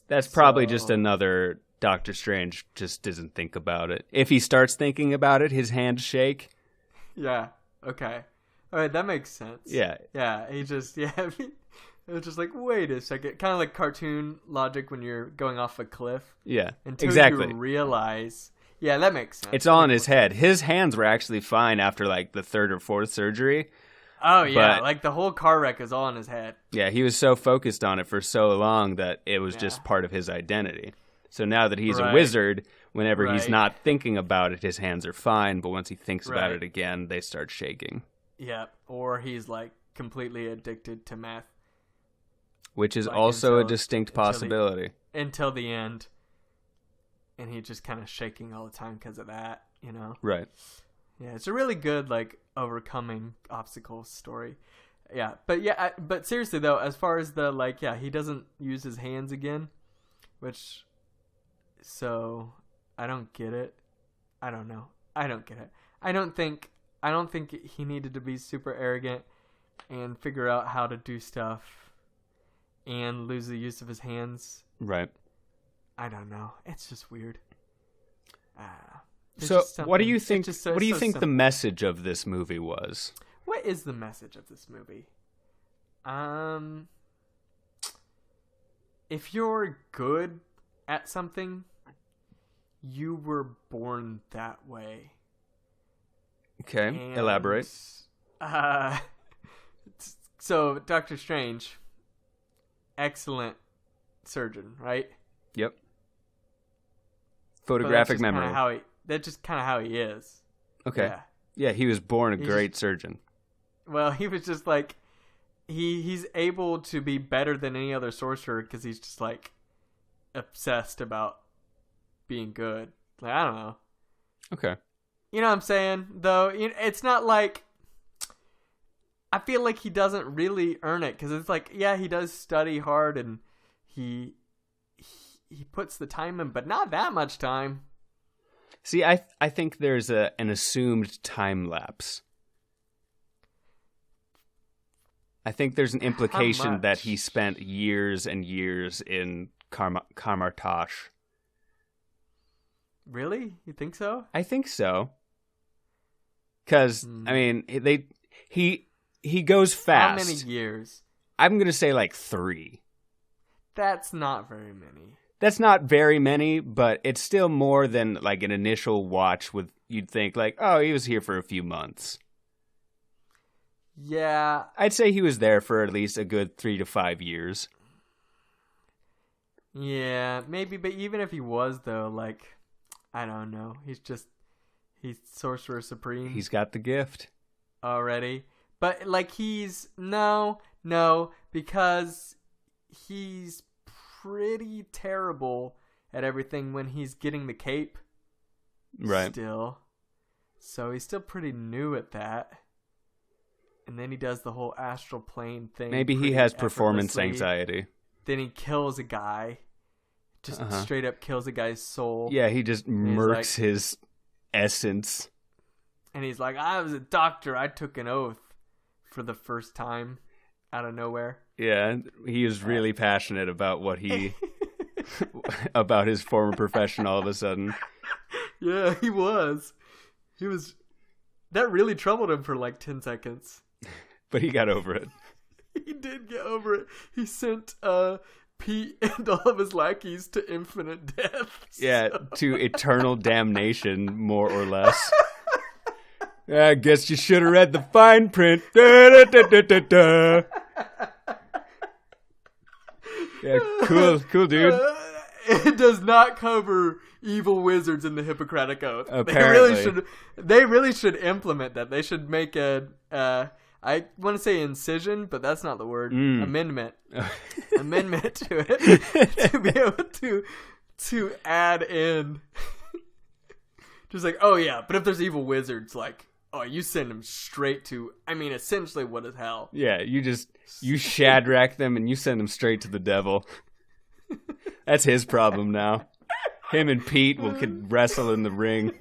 That's probably just another Doctor Strange just doesn't think about it. If he starts thinking about it, his hands shake. Yeah. Okay. All right, that makes sense. Yeah. Yeah, he just it was just like, wait a second, kind of like cartoon logic when you're going off a cliff. Yeah. Until exactly. you realize. Yeah, that makes sense. It's all in his head. His hands were actually fine after like the third or fourth surgery. Oh yeah, but, like the whole car wreck is all in his head. Yeah, he was so focused on it for so long that it was just part of his identity. So now that he's a wizard, whenever he's not thinking about it, his hands are fine. But once he thinks about it again, they start shaking. Yeah, or he's like completely addicted to meth. Which is also a distinct possibility. Until the end. And he's just kind of shaking all the time because of that, Right. Yeah, it's a really good, like, overcoming obstacles story. Yeah, but seriously, though, as far as the, like, he doesn't use his hands again, which, so, I don't get it. I don't know. I don't get it. I don't think he needed to be super arrogant and figure out how to do stuff and lose the use of his hands. Right. I don't know. It's just weird. So, what do you think? What do you think the message of this movie was? What is the message of this movie? If you're good at something, you were born that way. Okay, elaborate. So, Doctor Strange, excellent surgeon, right? Yep. Photographic memory. That's just kind of how he is. Okay. Yeah, he was born a great surgeon. Well, he was just like, he's able to be better than any other sorcerer because he's just like obsessed about being good. Like, I don't know. Okay. You know what I'm saying? Though, it's not like, I feel like he doesn't really earn it because it's like, yeah, he does study hard and he puts the time in, but not that much time. See, I think there's an assumed time lapse. I think there's an implication that he spent years and years in Karmartash. Really? You think so? I think so. Because, I mean, he goes fast. How many years? I'm going to say like 3. That's not very many. That's not very many, but it's still more than like an initial watch with you'd think like, oh, he was here for a few months. Yeah. I'd say he was there for at least a good 3 to 5 years. Yeah, maybe, but even if he was, though, like, I don't know. He's Sorcerer Supreme. He's got the gift. Already. But, like, no, because he's pretty terrible at everything when he's getting the cape. Right. Still. So he's still pretty new at that. And then he does the whole astral plane thing. Maybe he has performance anxiety. Then he kills a guy. Just straight up kills a guy's soul. Yeah, he just murks his essence. And he's like, I was a doctor. I took an oath for the first time out of nowhere. Yeah, he is really passionate about what he... about his former profession all of a sudden. Yeah, he was. That really troubled him for like 10 seconds. But he got over it. He did get over it. He sent Pete and all of his lackeys to infinite death. Yeah, to eternal damnation, more or less. I guess you should have read the fine print. Da, da, da, da, da. Yeah, cool, dude. It does not cover evil wizards in the Hippocratic Oath. Apparently. They really should implement that. They should make I want to say incision, but that's not the word. Amendment. Amendment to it to be able to add in. Just like, oh yeah, but if there's evil wizards, like, oh, you send them straight to, I mean, essentially what is hell? Yeah, you Shadrach them and you send them straight to the devil. That's his problem now. Him and Pete could wrestle in the ring.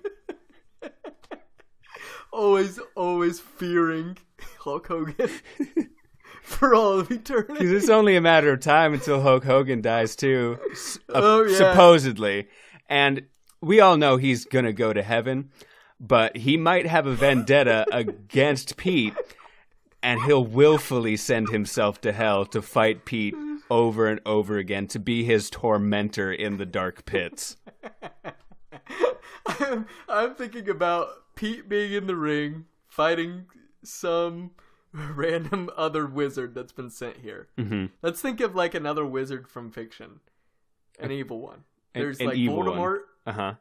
Always fearing Hulk Hogan for all of eternity. Because it's only a matter of time until Hulk Hogan dies too, yeah. Supposedly. And we all know he's going to go to heaven, but he might have a vendetta against Pete, and he'll willfully send himself to hell to fight Pete over and over again, to be his tormentor in the dark pits. I'm thinking about Pete being in the ring, fighting some random other wizard that's been sent here. Mm-hmm. Let's think of like another wizard from fiction. An evil one. There's like Voldemort. Uh-huh.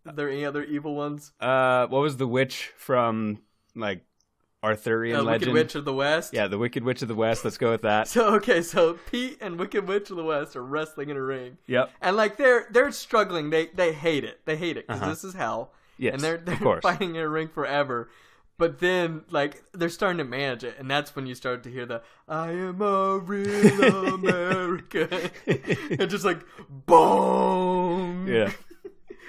Are there any other evil ones? What was the witch from like Arthurian legend? Wicked Witch of the West? Yeah, the Wicked Witch of the West. Let's go with that. So Pete and Wicked Witch of the West are wrestling in a ring. Yep. And like they're struggling. They hate it. They hate it because this is hell. Yes, and they're fighting in a ring forever. But then, like, they're starting to manage it, and that's when you start to hear the "I am a real American," and just like boom, yeah,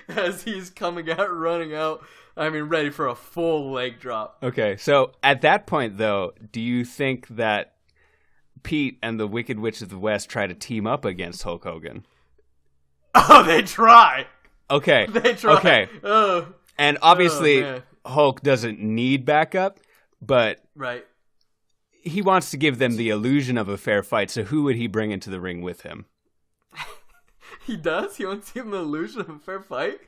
as he's running out. I mean, ready for a full leg drop. Okay, so at that point, though, do you think that Pete and the Wicked Witch of the West try to team up against Hulk Hogan? Oh, they try. Okay, they try. Okay, and obviously. Hulk doesn't need backup, but right. He wants to give them the illusion of a fair fight, so who would he bring into the ring with him? He does? He wants to give them the illusion of a fair fight?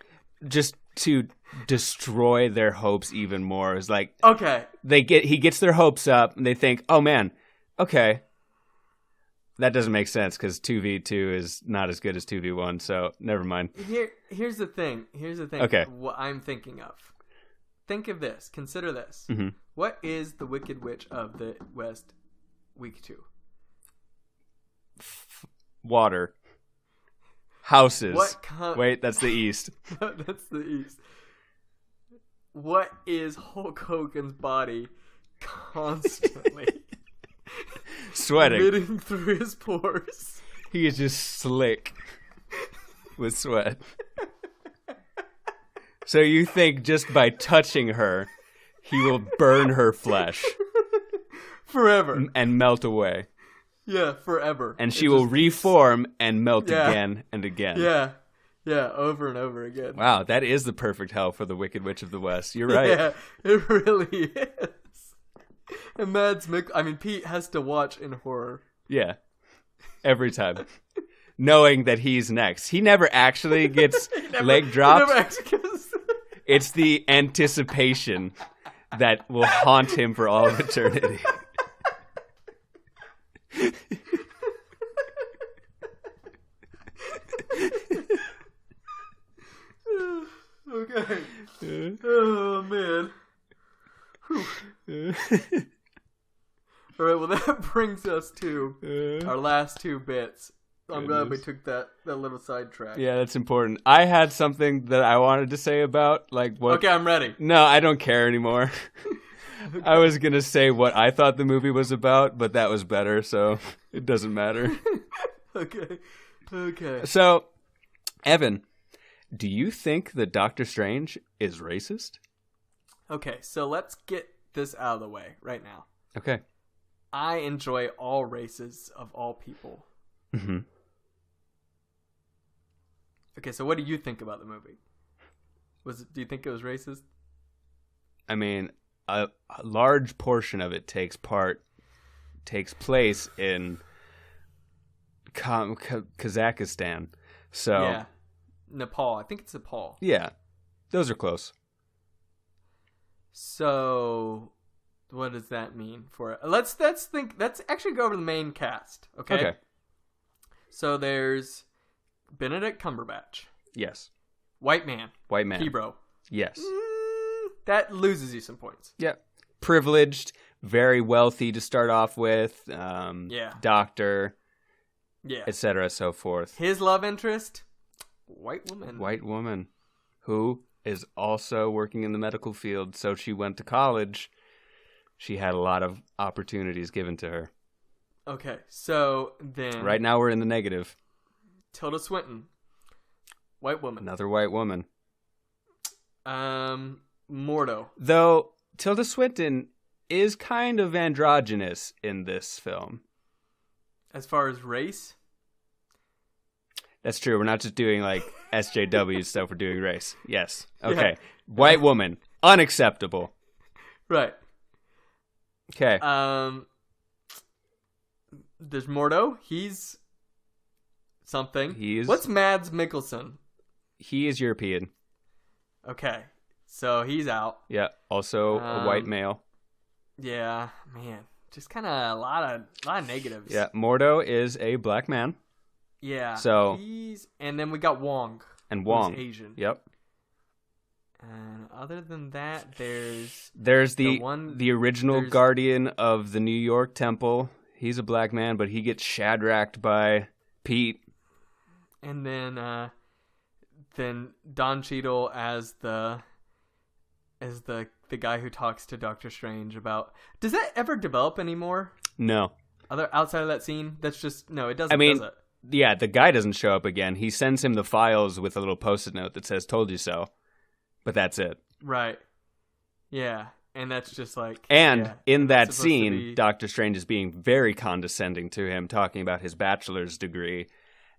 Just to destroy their hopes even more. It's like, okay. He gets their hopes up, and they think, oh man, okay. That doesn't make sense, because 2v2 is not as good as 2v1, so never mind. Here's the thing. Okay. What I'm thinking of. Think of this. Consider this. Mm-hmm. What is the Wicked Witch of the West weak to? Water. Houses. Wait, that's the East. That's the East. What is Hulk Hogan's body constantly sweating, emitting through his pores? He is just slick with sweat. So you think just by touching her, he will burn her flesh forever and melt away? Yeah, forever. And she will reform and melt again and again. Yeah, over and over again. Wow, that is the perfect hell for the Wicked Witch of the West. You're right. Yeah, it really is. And Pete has to watch in horror. Yeah, every time. knowing that he's next. He never actually gets leg dropped. It's the anticipation that will haunt him for all of eternity. Okay. Oh, man. All right, well, that brings us to our last two bits. I'm glad we took that little sidetrack. Yeah, that's important. I had something that I wanted to say about, like, what... Okay, I'm ready. No, I don't care anymore. Okay. I was going to say what I thought the movie was about, but that was better, so it doesn't matter. Okay. So, Evan, do you think that Doctor Strange is racist? Okay, so let's get this out of the way right now. Okay. I enjoy all races of all people. Mm-hmm. Okay, so what do you think about the movie? Do you think it was racist? I mean, a large portion of it takes place in Kazakhstan. So yeah, Nepal. I think it's Nepal. Yeah, those are close. So, what does that mean for it? Let's think. Let's actually go over the main cast. Okay. So there's Benedict Cumberbatch. Yes. White man. Hebrew. Yes. That loses you some points. Yep. Privileged, very wealthy to start off with. Doctor. Yeah. Etc. So forth. His love interest, white woman. Who is also working in the medical field. So she went to college. She had a lot of opportunities given to her. Okay, so then... Right now we're in the negative. Tilda Swinton. White woman. Another white woman. Mordo. Though Tilda Swinton is kind of androgynous in this film. As far as race? That's true. We're not just doing like SJW stuff. We're doing race. Yes. Okay. Yeah. White woman. Unacceptable. Right. Okay. There's Mordo. He's something. What's Mads Mikkelsen? He is European. Okay. So he's out. Yeah. Also a white male. Yeah, man. Just kind of a lot of negatives. Yeah. Mordo is a black man. Yeah. So and then we got Wong. And Wong. Who's Asian. Yep. And other than that, there's the original guardian of the New York Temple. He's a black man, but he gets shadracked by Pete. And then Don Cheadle as the guy who talks to Doctor Strange about. Does that ever develop anymore? No. Outside of that scene, that's just no. It doesn't. I mean, does it? Yeah, the guy doesn't show up again. He sends him the files with a little post-it note that says "Told you so," but that's it. Right. Yeah, and that's just like. And in that scene, Doctor Strange is being very condescending to him, talking about his bachelor's degree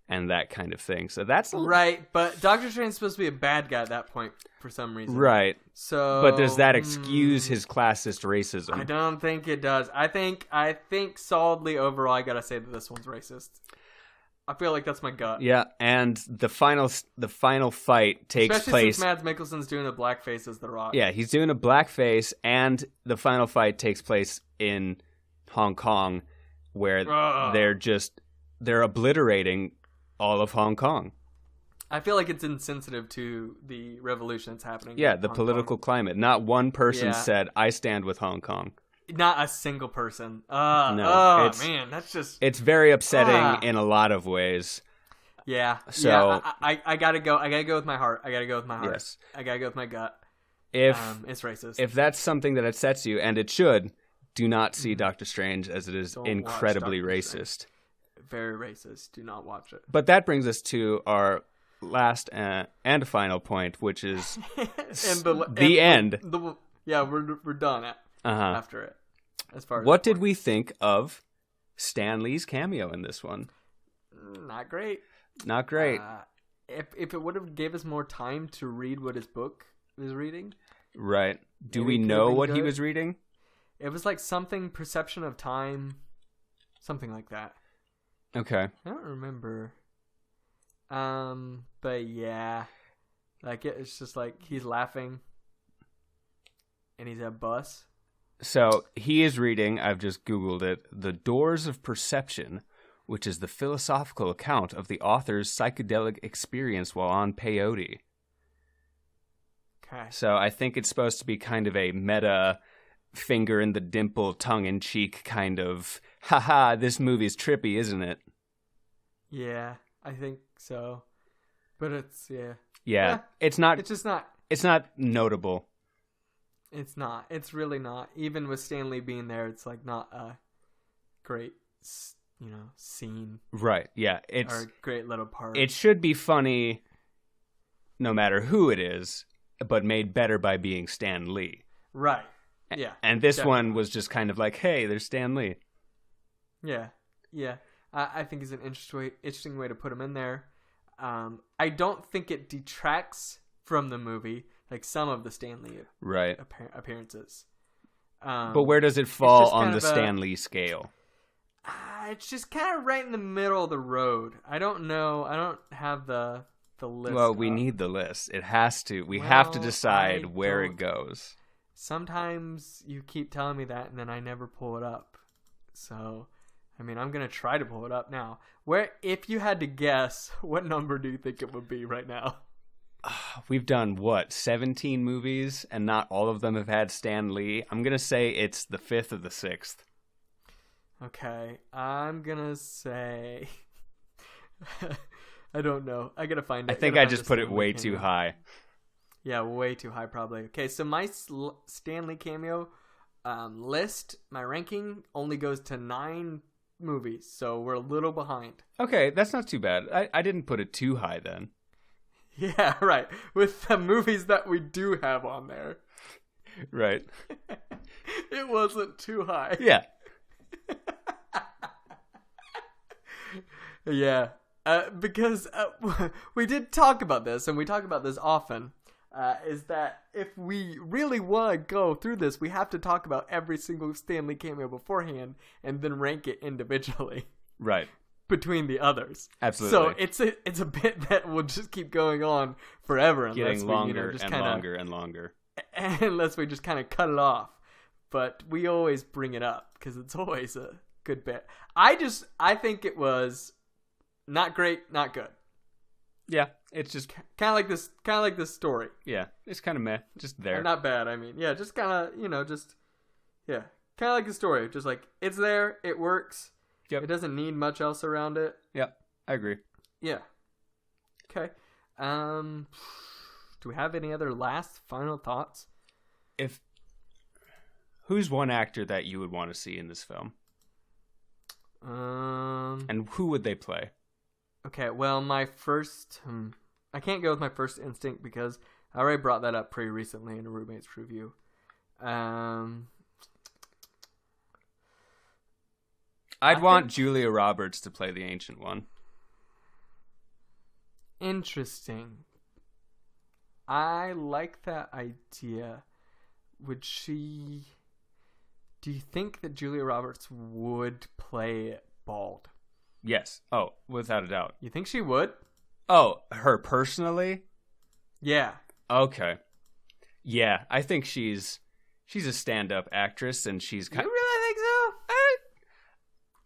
and that kind of thing. So that's right. But Doctor Strange is supposed to be a bad guy at that point for some reason. Right. So, but does that excuse his classist racism? I don't think it does. I think solidly overall, I gotta say that this one's racist. I feel like that's my gut. Yeah, and the final fight takes Especially place. Since Mads Mikkelsen's doing a blackface as The Rock. Yeah, he's doing a blackface, and the final fight takes place in Hong Kong, where they're obliterating all of Hong Kong. I feel like it's insensitive to the revolution that's happening. Yeah, the political climate. Not one person said, "I stand with Hong Kong." Not a single person. Man, that's just... It's very upsetting in a lot of ways. Yeah. So yeah, I gotta go. I gotta go with my heart. Yes. I gotta go with my gut. If it's racist. If that's something that upsets you, and it should, do not see Doctor Strange, as it is incredibly racist. Very racist. Do not watch it. But that brings us to our last and final point, which is the end. We're done after it. As far as what did we think of Stan Lee's cameo in this one? Not great. Not great. If it would have gave us more time to read what his book was reading. Right. Do we know what he was reading? It was like something Perception of Time, something like that. Okay. I don't remember. But yeah, like it's just like he's laughing, and he's at a bus. So he is reading, I've just Googled it, The Doors of Perception, which is the philosophical account of the author's psychedelic experience while on peyote. Okay. So I think it's supposed to be kind of a meta, finger in the dimple, tongue-in-cheek kind of, haha, this movie's trippy, isn't it? Yeah, I think so. But it's, Yeah, it's not... It's just not... It's not notable. It's not. It's really not. Even with Stan Lee being there, it's like not a great, scene. Right, yeah. It's, or a great little part. It should be funny no matter who it is, but made better by being Stan Lee. Right, yeah. And this one was just kind of like, hey, there's Stan Lee. Yeah. I think it's an interesting way to put him in there. I don't think it detracts from the movie, like some of the Stan Lee appearances. But where does it fall on the Stan Lee scale? It's just kind of right in the middle of the road. I don't know. I don't have the list. Well, we need the list. It has to. We have to decide where it goes. Sometimes you keep telling me that, and then I never pull it up. So, I mean, I'm going to try to pull it up now. If you had to guess, what number do you think it would be right now? We've done, 17 movies, and not all of them have had Stan Lee. I'm going to say it's the 5th or the 6th. Okay, I'm going to say... I don't know. I got to find it. I think I just put it way too high. Yeah, way too high probably. Okay, so my Stan Lee cameo list, my ranking, only goes to 9 movies, so we're a little behind. Okay, that's not too bad. I didn't put it too high then. Yeah, right. With the movies that we do have on there. Right. It wasn't too high. Yeah. Yeah. Because we did talk about this, and we talk about this often, is that if we really want to go through this, we have to talk about every single Stan Lee cameo beforehand and then rank it individually. Right. Between the others. Absolutely. So it's a bit that will just keep going on forever. Getting longer and longer and longer. Unless we just kind of cut it off. But we always bring it up because it's always a good bit. I think it was not great, not good. Yeah, it's just kind of like this story. Yeah, it's kind of meh, just there. Not bad. I mean, yeah, just kind of kind of like the story. Just like it's there, it works. Yep. It doesn't need much else around it. Yep, I agree. Yeah. Okay. Do we have any other final thoughts? Who's one actor that you would want to see in this film? And who would they play? Okay, well, my first... I can't go with my first instinct because I already brought that up pretty recently in a Roommates review. I'd want Julia Roberts to play the Ancient One. Interesting. I like that idea. Would she... Do you think that Julia Roberts would play it bald? Yes. Oh, without a doubt. You think she would? Oh, her personally? Yeah. Okay. Yeah, I think she's a stand-up actress, and she's kind. You really think so?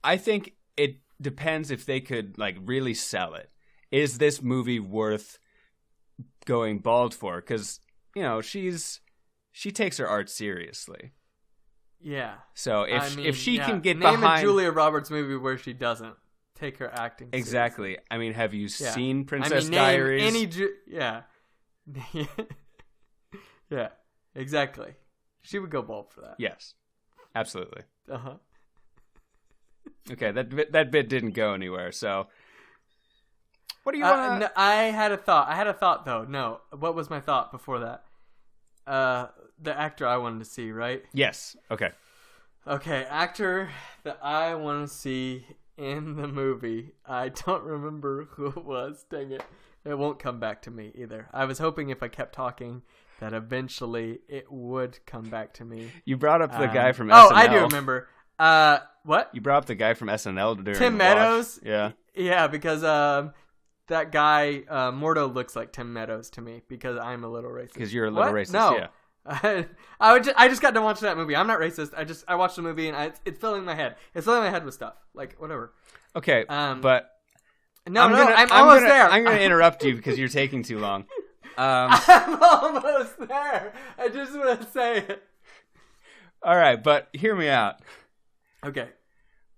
I think it depends if they could really sell it. Is this movie worth going bald for? Because she takes her art seriously. Yeah. So if she can get behind... Name a Julia Roberts movie where she doesn't take her acting seriously. Exactly. I mean, have you seen Princess Diaries? Yeah. Yeah, exactly. She would go bald for that. Yes. Absolutely. Uh-huh. Okay, that bit didn't go anywhere, so... What do you want no, I had a thought, though. No. What was my thought before that? The actor I wanted to see, right? Yes. Okay. Okay, actor that I want to see in the movie. I don't remember who it was. Dang it. It won't come back to me either. I was hoping if I kept talking that eventually it would come back to me. You brought up the guy from SNL. Oh, I do remember. What? You brought up the guy from SNL during Tim Meadows? Yeah. Yeah, because that guy Mordo looks like Tim Meadows to me because I'm a little racist. Because you're a little racist, no. yeah. I just got to watch that movie. I'm not racist. I watched the movie and it's filling my head. It's filling my head with stuff. Like, whatever. Okay, but... I'm almost there. I'm going to interrupt you because you're taking too long. I'm almost there. I just want to say it. All right, but hear me out. Okay.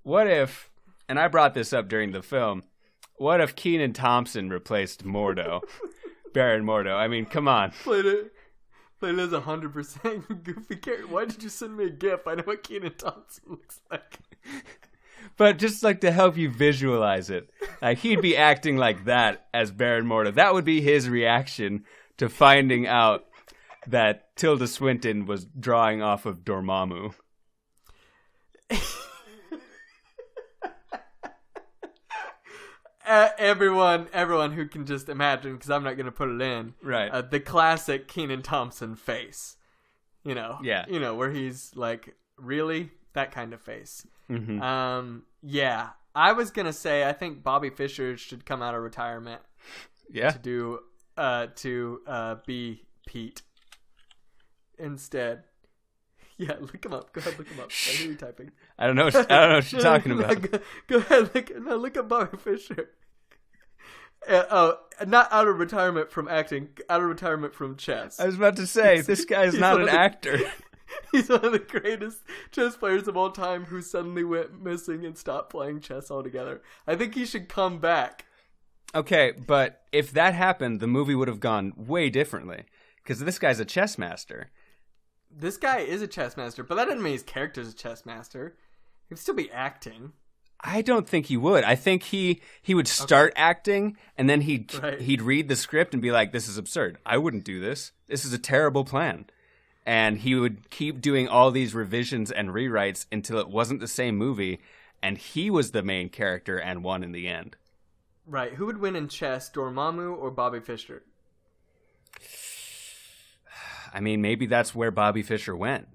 What if, and I brought this up during the film, what if Kenan Thompson replaced Mordo? Baron Mordo. I mean, come on. Played it as 100% goofy character. Why did you send me a GIF? I know what Kenan Thompson looks like. But just like to help you visualize it. Like he'd be acting like that as Baron Mordo. That would be his reaction to finding out that Tilda Swinton was drawing off of Dormammu. Everyone who can just imagine, because I'm not going to put it in. Right. The classic Kenan Thompson face. Yeah. Where he's like, really? That kind of face. Mm-hmm. Yeah. I was going to say, I think Bobby Fischer should come out of retirement. Yeah. To do, be Pete instead. Yeah, look him up. Go ahead, look him up. I hear you typing. I don't know what you're talking about. Go ahead, look at Bobby Fischer. Not out of retirement from acting, out of retirement from chess. I was about to say, this guy's not an actor. He's one of the greatest chess players of all time who suddenly went missing and stopped playing chess altogether. I think he should come back. Okay, but if that happened, the movie would have gone way differently. Because this guy's a chess master. This guy is a chess master, but that doesn't mean his character's a chess master. He'd still be acting. I don't think he would. I think he would start acting, and then he'd read the script and be like, this is absurd. I wouldn't do this. This is a terrible plan. And he would keep doing all these revisions and rewrites until it wasn't the same movie, and he was the main character and won in the end. Right. Who would win in chess, Dormammu or Bobby Fischer? I mean, maybe that's where Bobby Fischer went.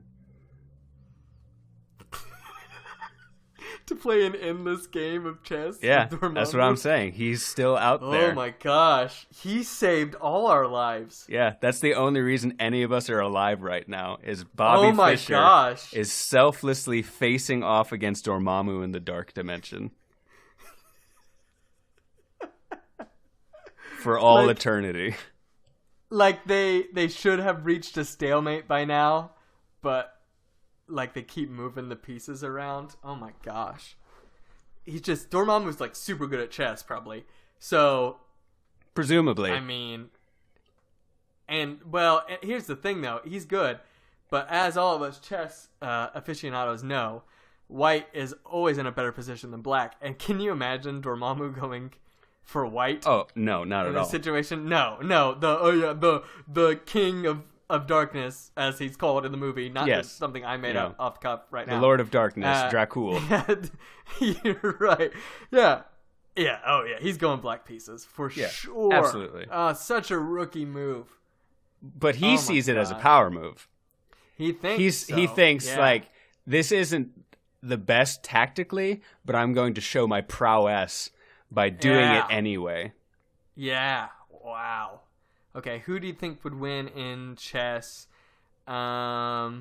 To play an endless game of chess? Yeah, that's what I'm saying. He's still out there. Oh my gosh. He saved all our lives. Yeah, that's the only reason any of us are alive right now, is Bobby Fischer is selflessly facing off against Dormammu in the dark dimension. For all eternity. Like, they should have reached a stalemate by now, but... like, they keep moving the pieces around. Oh my gosh. Dormammu's like super good at chess, probably. So. Presumably. I mean. And, well, here's the thing though. He's good. But as all of us chess aficionados know, white is always in a better position than black. And can you imagine Dormammu going for white? Oh, no, not at all. In a situation? No. The king of darkness, as he's called in the movie, not just something I made up off the cuff right now. The Lord of Darkness, Dracul. You're right. Yeah. Yeah. Oh, yeah. He's going black pieces for sure. Absolutely. Such a rookie move. But he sees it as a power move. He thinks. He thinks like, this isn't the best tactically, but I'm going to show my prowess by doing it anyway. Yeah. Wow. Okay, who do you think would win in chess? That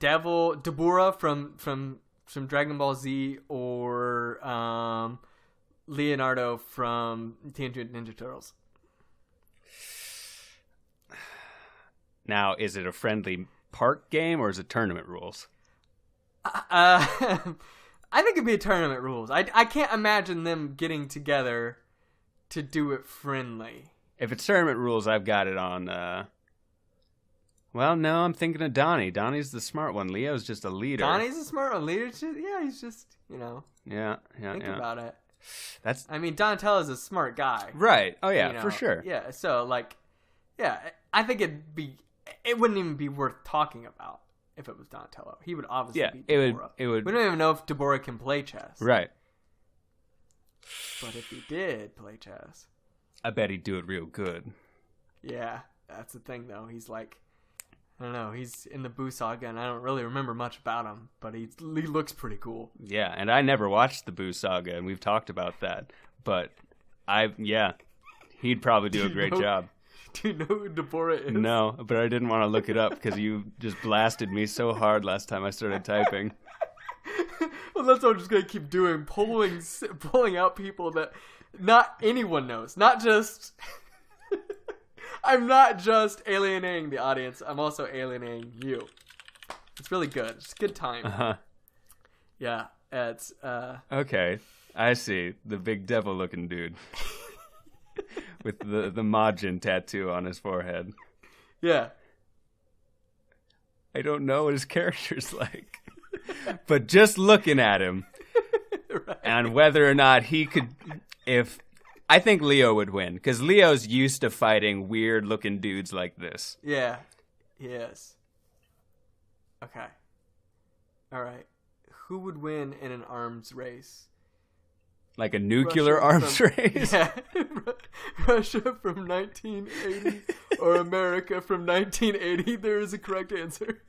devil Dabura from Dragon Ball Z, or Leonardo from Teenage Mutant Ninja Turtles? Now, is it a friendly park game or is it tournament rules? I think it'd be a tournament rules. I can't imagine them getting together to do it friendly. If it's tournament rules, I've got it on, well, no, I'm thinking of Donnie. Donnie's the smart one. Leo's just a leader. Donnie's a smart one. Leader, he's just, Yeah. Think about it. That's. I mean, Donatello's a smart guy. Right. Oh, yeah, for sure. Yeah, so, I think it wouldn't even be worth talking about if it was Donatello. He would obviously be Deborah. It would. We don't even know if Deborah can play chess. Right. But if he did play chess, I bet he'd do it real good. Yeah, that's the thing, though. He's like, I don't know, he's in the Boo Saga, and I don't really remember much about him, but he looks pretty cool. Yeah, and I never watched the Boo Saga, and we've talked about that, but Yeah. He'd probably do a great job. Do you know who Deborah is? No, but I didn't want to look it up because you just blasted me so hard last time I started typing. Well, that's what I'm just going to keep doing. Pulling out people that not anyone knows. Not just... I'm not just alienating the audience. I'm also alienating you. It's really good. It's a good time. Uh-huh. Yeah, it's... Okay, I see. The big devil-looking dude. With the Majin tattoo on his forehead. Yeah. I don't know what his character's like. But just looking at him, Right. and whether or not he could... I think Leo would win, because Leo's used to fighting weird-looking dudes like this. Yeah. Yes. Okay. All right. Who would win in an arms race? Like a nuclear arms race? Yeah. Russia from 1980 or America from 1980? There is a correct answer.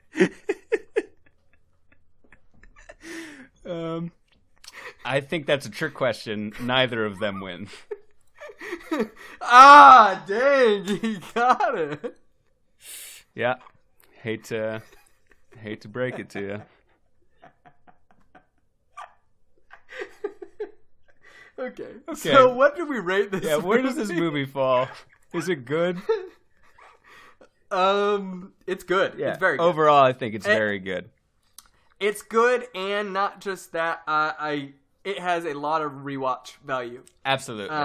I think that's a trick question. Neither of them win. Ah, dang, you got it. Yeah. Hate to break it to you. Okay. So what do we rate this movie? Where does this movie fall? Is it good? It's good. Yeah. It's very good. Overall, I think it's very good. It's good, and not just that, it has a lot of rewatch value. Absolutely.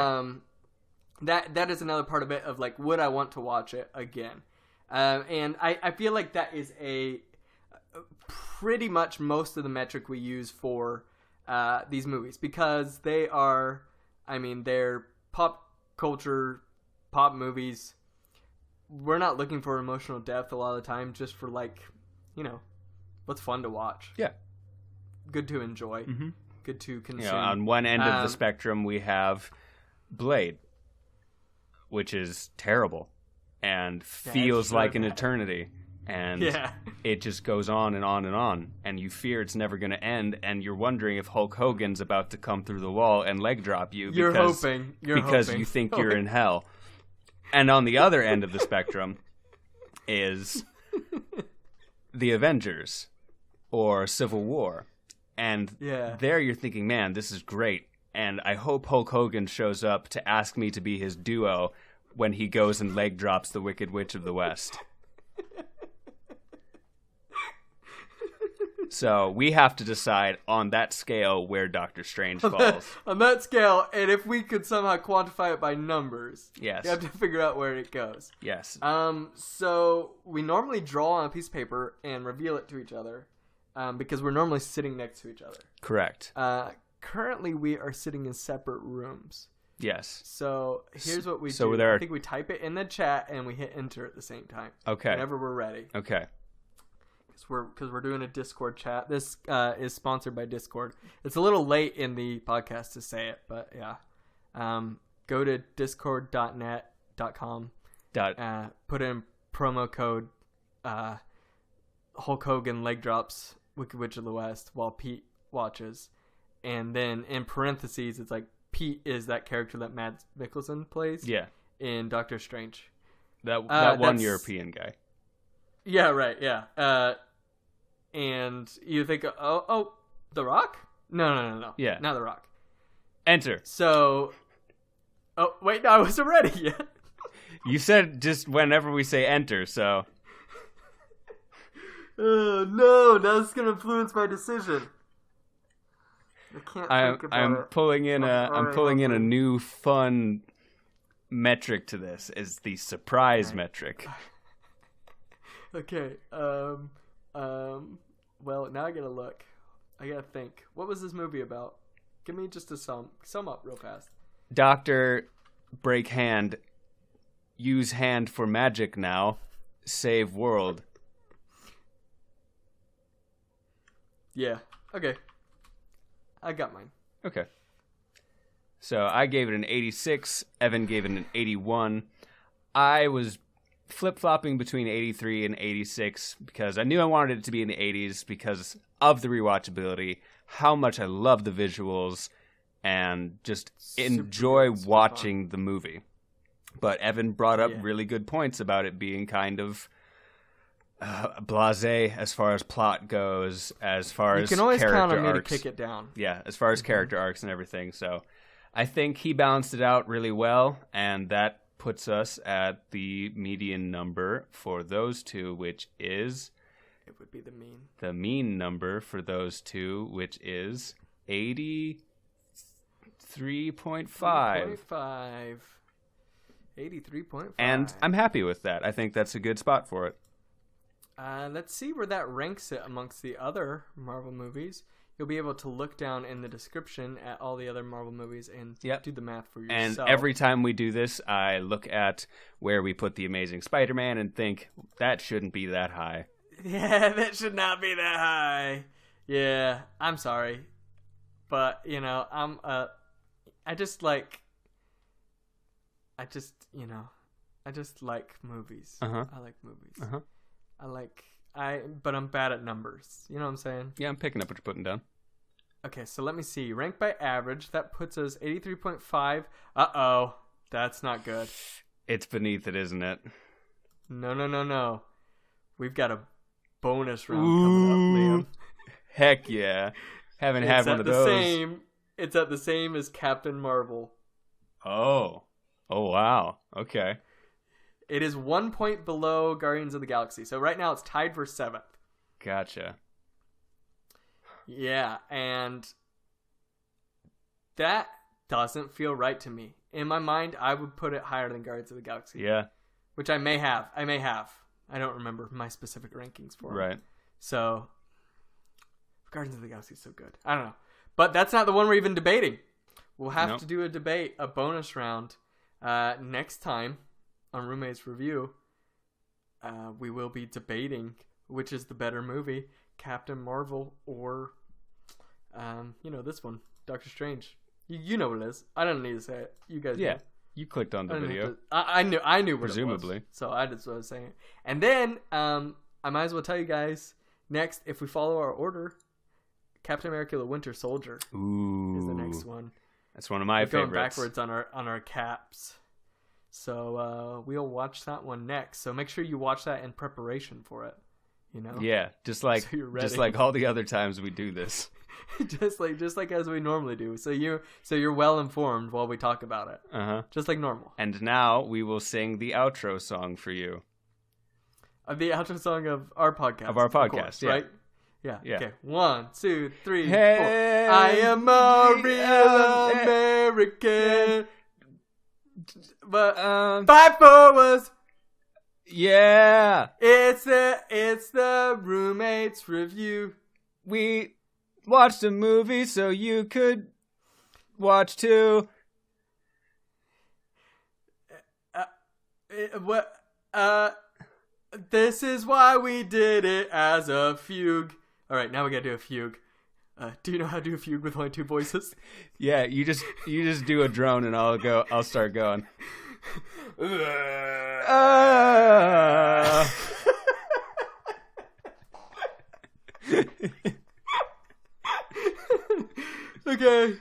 That is another part of it of like, would I want to watch it again? And I feel like that is a pretty much most of the metric we use for these movies, because they are, they're pop culture, pop movies. We're not looking for emotional depth a lot of the time, just for like, what's fun to watch. Yeah. Good to enjoy. Mm-hmm. Good to consume. On one end of the spectrum, we have Blade, which is terrible and feels like an eternity. And it just goes on and on and on. And you fear it's never going to end. And you're wondering if Hulk Hogan's about to come through the wall and leg drop you. You're because hoping. You think you're in hell. And on the other end of the spectrum is the Avengers or Civil War. And there you're thinking, man, this is great. And I hope Hulk Hogan shows up to ask me to be his duo when he goes and leg drops the Wicked Witch of the West. So we have to decide on that scale where Doctor Strange falls. On that scale, and if we could somehow quantify it by numbers, yes, you have to figure out where it goes. Yes. So we normally draw on a piece of paper and reveal it to each other, because we're normally sitting next to each other. Correct. Currently, we are sitting in separate rooms. Yes. So here's what we do. I think we type it in the chat and we hit enter at the same time. Okay. Whenever we're ready. Okay. Because we're doing a Discord chat. This is sponsored by Discord. It's a little late in the podcast to say it, but yeah. Go to discord.net.com. Put in promo code Hulk Hogan leg drops Wicked Witch of the West while Pete watches. And then in parentheses, it's like Pete is that character that Mads Mikkelsen plays in Doctor Strange. That one European guy. Yeah, right, yeah. And you think, oh, The Rock? No. Yeah. Not The Rock. Enter. So, oh, wait, no, I wasn't ready yet. You said just whenever we say enter, so. No, that's going to influence my decision. I can't think about I'm it. pulling in a new fun metric to this, is the surprise metric. Okay, well, now I gotta look. I gotta think. What was this movie about? Give me just a sum up real fast. Doctor, break hand, use hand for magic now, save world. Yeah, okay. I got mine. Okay. So I gave it an 86, Evan gave it an 81. I was flip-flopping between 83 and 86 because I knew I wanted it to be in the 80s because of the rewatchability, how much I love the visuals, and just Super enjoy good, super watching the movie. But Evan brought up Yeah. really good points about it being kind of blasé as far as plot goes, as far You as can always character count on me arcs. to kick it down. Yeah, as far as character arcs and everything. So I think he balanced it out really well, and that puts us at the median number for those two, which is It would be the mean. the mean number for those two, which is 83.5. 83.5. And I'm happy with that. I think that's a good spot for it. Let's see where that ranks it amongst the other Marvel movies. You'll be able to look down in the description at all the other Marvel movies and do the math for yourself. And every time we do this, I look at where we put the Amazing Spider-Man and think, that shouldn't be that high. Yeah, that should not be that high. Yeah, I'm sorry. But, I just like movies. Uh-huh. I like movies. Uh-huh. But I'm bad at numbers. You know what I'm saying? Yeah, I'm picking up what you're putting down. Okay, so let me see. Ranked by average, that puts us 83.5. Uh-oh. That's not good. It's beneath it, isn't it? No. We've got a bonus round coming up, Liam. Heck yeah. Haven't had one of those. It's at the same as Captain Marvel. Oh wow. Okay. It is 1 point below Guardians of the Galaxy. So right now it's tied for 7th. Gotcha. Yeah, and that doesn't feel right to me. In my mind, I would put it higher than Guardians of the Galaxy. Yeah. Which I may have. I don't remember my specific rankings for it. Right. So, Guardians of the Galaxy is so good. I don't know. But that's not the one we're even debating. We'll have to do a bonus round next time on Roommates Review. We will be debating which is the better movie, Captain Marvel or, this one, Doctor Strange. You know what it is. I don't need to say it. You guys know. You clicked on the video. I knew what Presumably. it was. So I just was saying it. And then I might as well tell you guys next, if we follow our order, Captain America: The Winter Soldier is the next one. That's one of my We're favorites. going backwards on our caps. So we'll watch that one next. So make sure you watch that in preparation for it. Yeah, just like all the other times we do this. just like as we normally do. So you're well informed while we talk about it. Uh-huh. Just like normal. And now we will sing the outro song for you. The outro song of our podcast. Of course, yeah. Right? Yeah. Okay. 1, 2, 3, Hey, 4. I am a real American. But 5-4 was. Yeah. It's the Roommates Review. We watched a movie so you could watch too. This is why we did it as a fugue. All right, now we gotta do a fugue. Do you know how to do a fugue with only 2 voices? Yeah, you just do a drone and I'll start going. Okay.